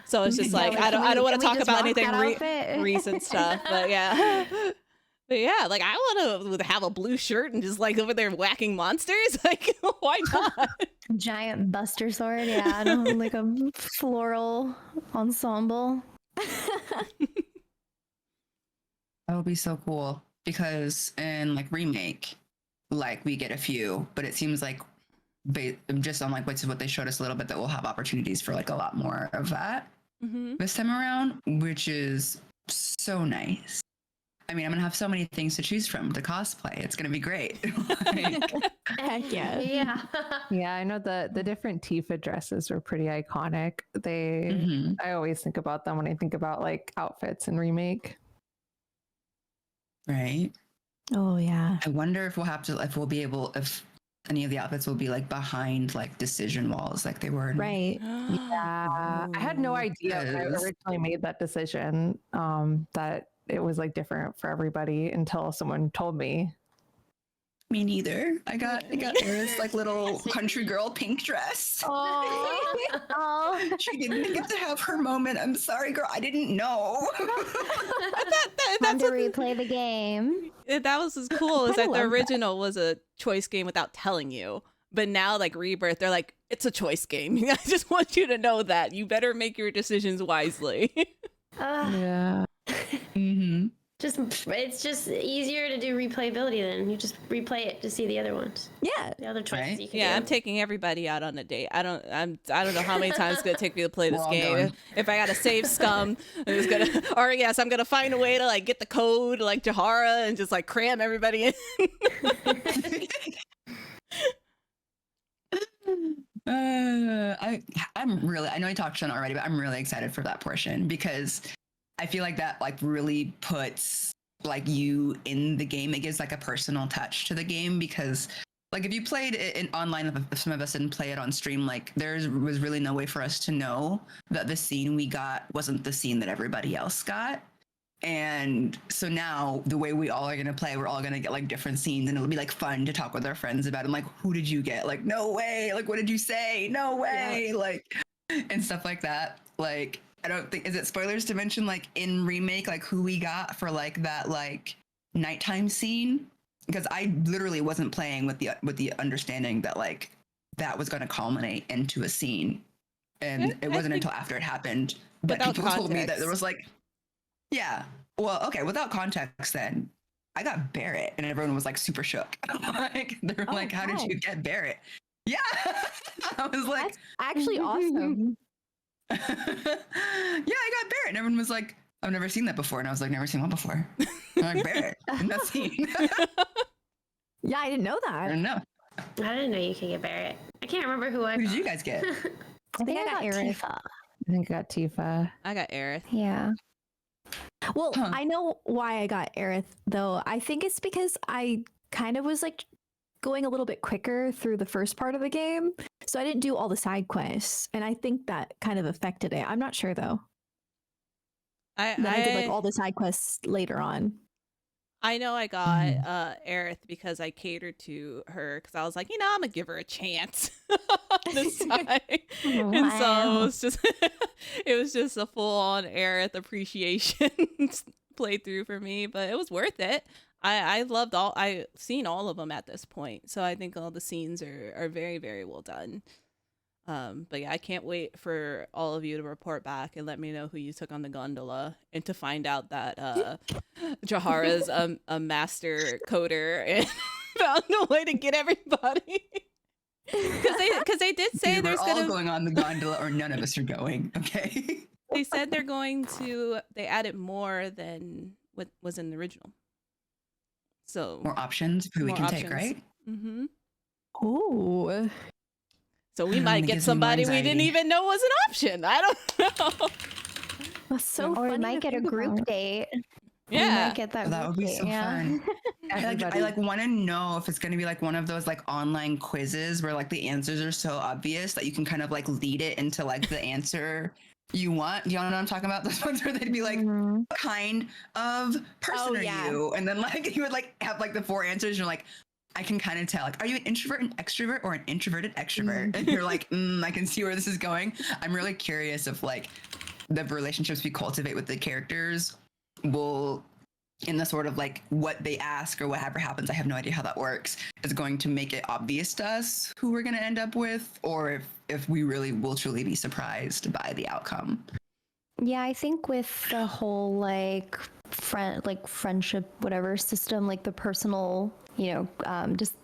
So it's just Yeah, like like, I can don't we want to talk just about rock anything that outfit? recent stuff, but yeah. But yeah, like I want to have a blue shirt and just like over there whacking monsters. Like, why not? giant buster sword, yeah, I don't know, like a floral ensemble. That would be so cool because in like remake, like we get a few, but it seems like just on like what they showed us a little bit that we'll have opportunities for like a lot more of that this time around, which is so nice. I mean, I'm gonna have so many things to choose from to cosplay. It's gonna be great. Like, Heck yeah. Yeah. Yeah, I know the different Tifa dresses were pretty iconic. mhm. I always think about them when I think about like outfits in remake. Right. Oh yeah. I wonder if if any of the outfits will be like behind like decision walls like they were in Right. Yeah, I had no idea when I Because- originally made that decision that it was like different for everybody until someone told me. Me neither. I got Eris like little country girl pink dress. Oh, She didn't get to have her moment. I'm sorry, girl. I didn't know. time That's to what, replay the game. that was as cool is kinda that the love that. original was a choice game without telling you. But now, like Rebirth, they're like, it's a choice game. I just want you to know that. You better make your decisions wisely. Yeah. Mm-hmm. It's just easier to do replayability then. You just replay it to see the other ones, Yeah. the other choices Right. you can Yeah, do. I'm taking everybody out on a date. I don't know how many times it's gonna take me to play this We're all game. going. If I gotta save scum, I'm gonna find a way to like get the code like Jahara and just like cram everybody in. I'm I know I talked on it already, but I'm really excited for that portion because I feel like that like really puts like you in the game. It gives like a personal touch to the game because like if you played it in online, if some of us didn't play it on stream, like there was really no way for us to know that the scene we got wasn't the scene that everybody else got. And so now the way we all are going to play, we're all going to get like different scenes and it'll be like fun to talk with our friends about it. Like, who did you get? Like, no way. Like, what did you say? No way. Yeah. Like, and stuff like that. Like, I don't think, is it spoilers to mention like in remake, like who we got for like that, like nighttime scene? Because I literally wasn't playing with the understanding that like that was going to culminate into a scene. And it wasn't until after it happened that people told me that there was like, yeah. Well, okay. Without context, then I got Barrett, and everyone was like super shook. Like they were like, "How did you get Barrett?" Yeah, I was like, "That's actually awesome." Yeah, I got Barrett, and everyone was like, "I've never seen that before," and I was like, "Never seen one before." I'm like, Barrett in that scene. Yeah, I didn't know that. I didn't know. I didn't know you could get Barrett. I can't remember who did you guys get? I think I got Aerith. I think I got Tifa. I got Aerith. Yeah. Well, I know why I got Aerith, though. I think it's because I kind of was like going a little bit quicker through the first part of the game. So I didn't do all the side quests. And I think that kind of affected it. I'm not sure, though. I did like all the side quests later on. I know I got Aerith because I catered to her because I was like, I'm gonna give her a chance this time. Wow. And so it was just a full-on Aerith appreciation playthrough for me, but it was worth it. I've seen all of them at this point, so I think all the scenes are very, very well done. But yeah, I can't wait for all of you to report back and let me know who you took on the gondola and to find out that Jahara's a master coder and found a way to get everybody. Because they did say Either there's all going on the gondola or none of us are going. Okay. They said they added more than what was in the original. So more options who we can take, right? Mm-hmm. Ooh. So we might get somebody we didn't even know was an option. I don't know. That's so or funny. we might get a group date. Yeah. We might get that would be date, so fun. I want to know if it's going to be like one of those like online quizzes where like the answers are so obvious that you can kind of like lead it into like the answer you want. Do you know what I'm talking about? Those ones where they'd be like, what kind of person are you? And then like you would like have like the 4 answers. And you're like, I can kind of tell, like, are you an introvert and extrovert or an introverted extrovert? And you're like, I can see where this is going. I'm really curious if like the relationships we cultivate with the characters will, in the sort of like what they ask or whatever happens, I have no idea how that works, is going to make it obvious to us who we're going to end up with, or if we really will truly be surprised by the outcome. Yeah, I think with the whole like friendship, whatever system, like the personal, just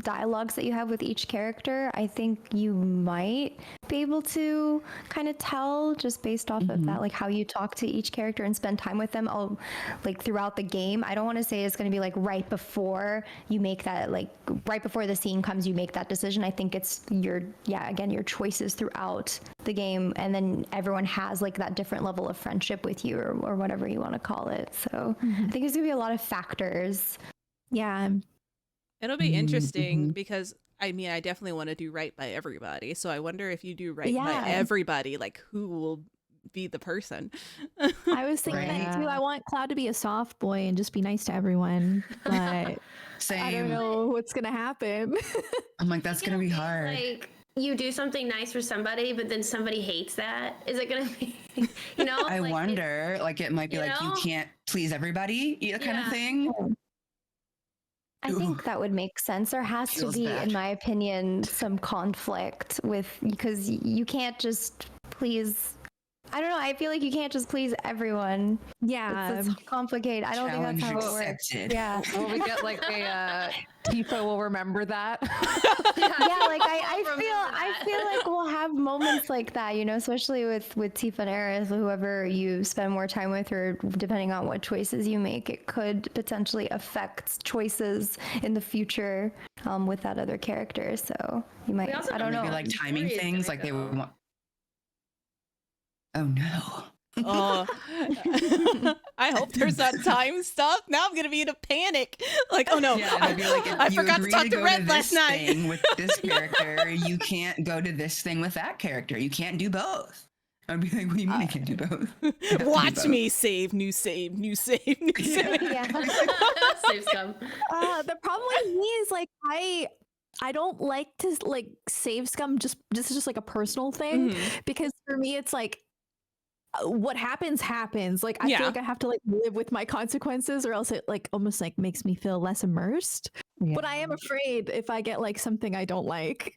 dialogues that you have with each character, I think you might be able to kind of tell just based off of that, like how you talk to each character and spend time with them all like throughout the game. I don't want to say it's going to be like right before you make that, like right before the scene comes, you make that decision. I think it's your choices throughout the game, and then everyone has like that different level of friendship with you or whatever you want to call it. So I think there's going to be a lot of factors. Yeah. It'll be interesting because I definitely want to do right by everybody. So I wonder if you do right by everybody, like who will be the person. I was thinking that too. I want Cloud to be a soft boy and just be nice to everyone, but Same. I don't know what's gonna happen. I'm like, that's gonna be hard. Like you do something nice for somebody, but then somebody hates that. Is it gonna be, I wonder. Like it might be like you can't please everybody, kind of thing. I think that would make sense. There has to be, in my opinion, some conflict because you can't just please. I don't know. I feel like you can't just please everyone. Yeah, it's complicated. I don't think that's how it works. Yeah. Will we get like a Tifa will remember that? Like I feel like we'll have moments like that, especially with Tifa and Aerith, whoever you spend more time with, or depending on what choices you make, it could potentially affect choices in the future with that other character. So you might, I don't know, maybe like timing things, like they would want. Oh no. Oh, I hope there's not time stuff. Now I'm gonna be in a panic. Like, oh no, Yeah, it'd be like, if I you forgot to agree talk to go Red last this night. thing with this character, you can't go to this thing with that character. You can't do both. I'd be like, what do you mean I can't do both? I have to do Watch both. me save, new save, new save, new save. Yeah. Save scum. The problem with me is like I don't like to like save scum. This is just like a personal thing because for me it's like what happens. Like I Yeah. feel like I have to like live with my consequences, or else it like almost like makes me feel less immersed. But I am afraid if I get like something I don't like.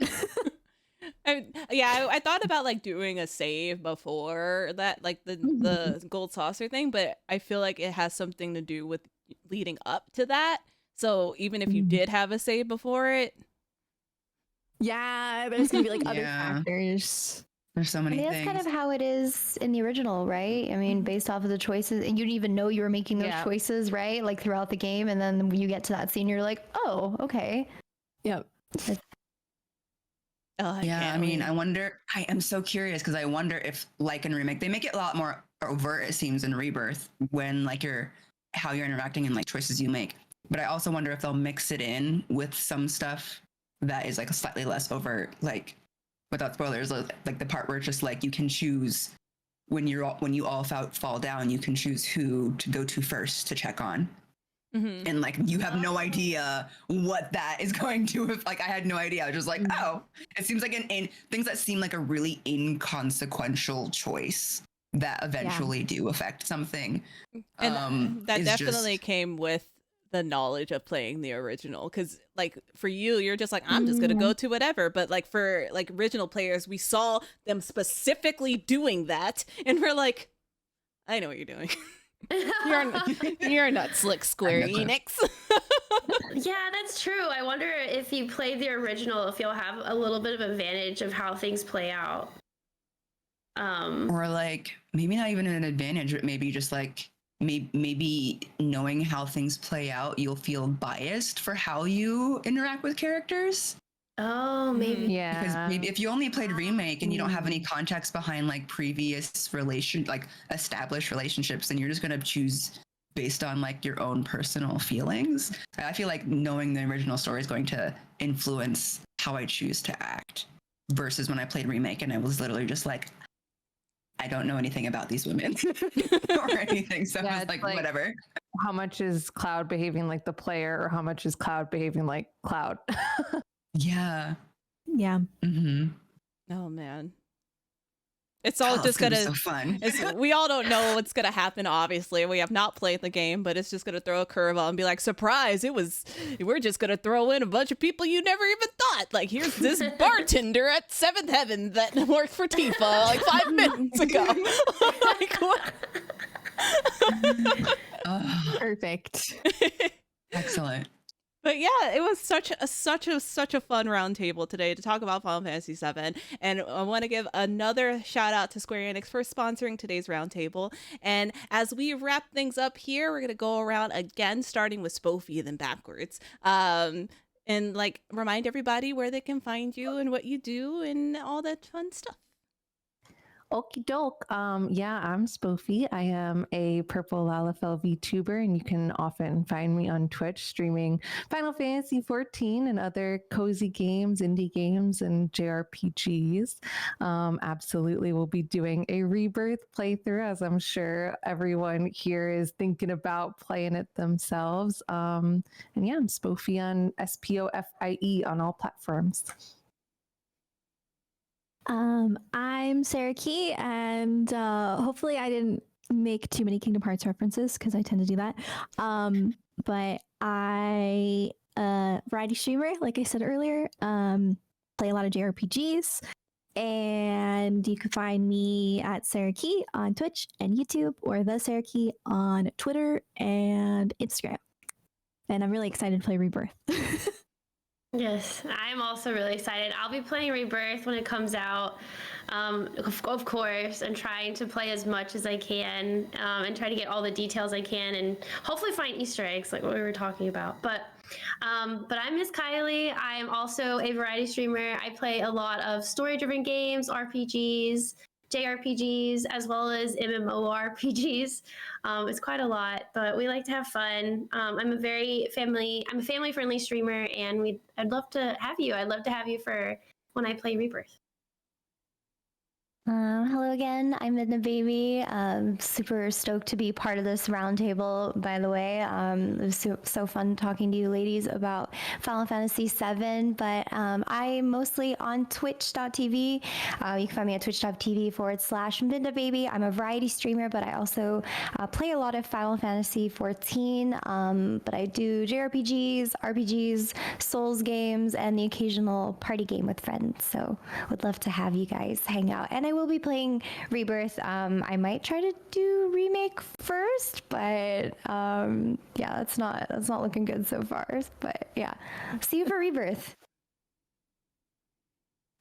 I thought about like doing a save before that, like the gold saucer thing, but I feel like it has something to do with leading up to that. So even if you did have a save before it, Yeah, there's gonna be like other Yeah. factors. There's so I many mean, things. that's kind of how it is in the original, right? I mean, based off of the choices, and you didn't even know you were making those Yeah. choices, right? Like throughout the game, and then when you get to that scene, you're like, oh, okay. Yep. oh, Yeah, I can't mean, wait. I wonder. I am so curious because I wonder if, like in remake, they make it a lot more overt. It seems in Rebirth when like how you're interacting and like choices you make. But I also wonder if they'll mix it in with some stuff that is like a slightly less overt, like without spoilers, like the part where it's just like you can choose when you all fall down, you can choose who to go to first to check on. Mhm. And like you have no idea what that is going to, if like I had no idea. I was just like, oh, it seems like in things that seem like a really inconsequential choice that eventually do affect something. And that is definitely just- came with the knowledge of playing the original, because like for you're just like, I'm just gonna go to whatever, but like for like original players, we saw them specifically doing that and we're like, I know what you're doing. You're not slick, Square I'm not Enix. Yeah, that's true. I wonder if you play the original, if you'll have a little bit of advantage of how things play out. or like maybe not even an advantage, but maybe just like maybe knowing how things play out, you'll feel biased for how you interact with characters. Oh, maybe. Yeah. Because maybe if you only played remake and you don't have any context behind like previous established relationships, then you're just gonna choose based on like your own personal feelings. I feel like knowing the original story is going to influence how I choose to act versus when I played remake and I was literally just like, I don't know anything about these women or anything. So Yeah, I was it's like, like- whatever. How much is Cloud behaving like the player, or how much is Cloud behaving like Cloud? Yeah. Yeah. Mm-hmm. Oh man. It's all Oh, just it's gonna be so fun. we all don't know what's gonna happen, obviously. We have not played the game, but it's just gonna throw a curveball and be like, surprise, we're just gonna throw in a bunch of people you never even thought. Like, here's this bartender at Seventh Heaven that worked for Tifa like 5 minutes ago. Like, what? Oh, Perfect. excellent. But yeah, it was such a fun roundtable today to talk about Final Fantasy VII, and I want to give another shout out to Square Enix for sponsoring today's roundtable. And as we wrap things up here, we're gonna go around again, starting with spofiee, then backwards. And like remind everybody where they can find you and what you do and all that fun stuff. Okie doke. Yeah, I'm spofiee. I am a Purple Lalafell VTuber, and you can often find me on Twitch streaming Final Fantasy XIV and other cozy games, indie games, and JRPGs. Absolutely, we'll be doing a Rebirth playthrough, as I'm sure everyone here is thinking about playing it themselves. And yeah, I'm spofiee on SPOFIE on all platforms. I'm Sarahkey, and hopefully I didn't make too many Kingdom Hearts references because I tend to do that. But I variety streamer, like I said earlier, play a lot of JRPGs, and you can find me at Sarahkey on Twitch and YouTube, or the Sarahkey on Twitter and Instagram. And I'm really excited to play Rebirth. Yes, I'm also really excited. I'll be playing Rebirth when it comes out, of course, and trying to play as much as I can, and try to get all the details I can, and hopefully find Easter eggs like what we were talking about. But I'm MissKyliee. I'm also a variety streamer. I play a lot of story-driven games, RPGs, JRPGs as well as MMORPGs. It's quite a lot, but we like to have fun. I'm a family-friendly streamer, and I'd love to have you. I'd love to have you for when I play Rebirth. Hello again, I'm Midnababy. Super stoked to be part of this roundtable, by the way. It was so fun talking to you ladies about Final Fantasy VII, but I'm mostly on twitch.tv. You can find me at twitch.tv/Midnababy. I'm a variety streamer, but I also play a lot of Final Fantasy XIV, but I do JRPGs, RPGs, Souls games, and the occasional party game with friends, so would love to have you guys hang out. And I will be playing Rebirth. I might try to do remake first, but yeah, that's not looking good so far. But yeah, see you for Rebirth.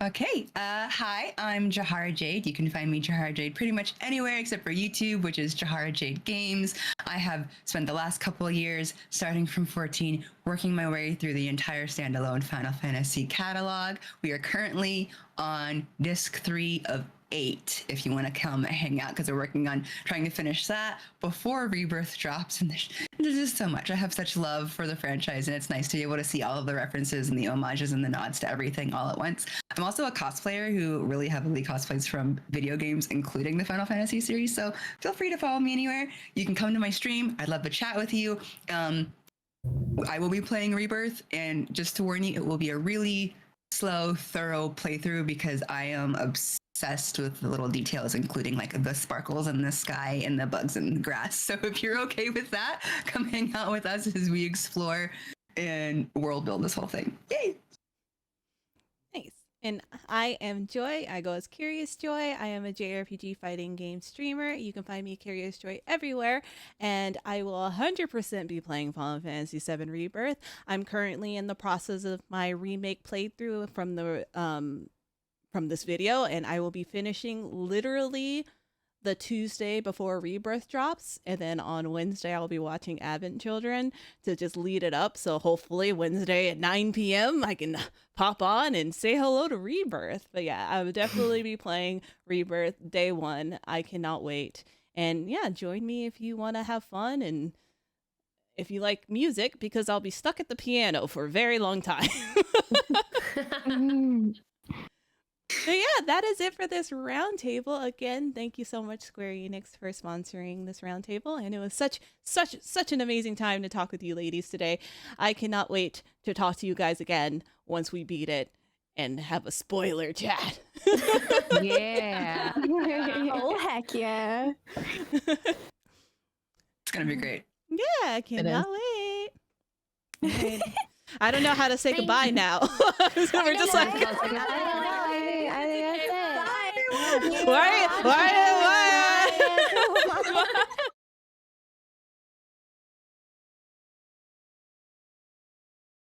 Okay, hi, I'm JaharaJayde. You can find me JaharaJayde pretty much anywhere except for YouTube, which is JaharaJayde Games. I have spent the last couple of years, starting from 14, working my way through the entire standalone Final Fantasy catalog. We are currently on disc 3 of 8, if you want to come hang out, because we're working on trying to finish that before Rebirth drops. And there's just so much. I have such love for the franchise, and it's nice to be able to see all of the references and the homages and the nods to everything all at once. I'm also a cosplayer who really heavily cosplays from video games, including the Final Fantasy series, so feel free to follow me anywhere. You can come to my stream. I'd love to chat with you. I will be playing Rebirth, and just to warn you, it will be a really slow, thorough playthrough because I am obsessed with the little details, including like the sparkles in the sky and the bugs in the grass. So if you're okay with that, come hang out with us as we explore and world build this whole thing. Yay! Nice. And I am Joy. I go as Curiousjoi. I am a JRPG fighting game streamer. You can find me Curiousjoi everywhere, and I will 100% be playing Final Fantasy VII Rebirth. I'm currently in the process of my remake playthrough from the from this video, and I will be finishing literally the Tuesday before Rebirth drops, and then on Wednesday I'll be watching Advent Children to just lead it up. So hopefully Wednesday at 9 p.m. I can pop on and say hello to Rebirth. But yeah, I will definitely be playing Rebirth day 1. I cannot wait. And yeah, join me if you want to have fun and if you like music, because I'll be stuck at the piano for a very long time. So yeah, that is it for this roundtable. Again, thank you so much, Square Enix, for sponsoring this roundtable, and it was such an amazing time to talk with you ladies today. I cannot wait to talk to you guys again once we beat it and have a spoiler chat. Yeah. Oh, heck yeah. It's gonna be great. Yeah, I cannot wait. Right. I don't know how to say goodbye now. So we're just like, I think that's it. why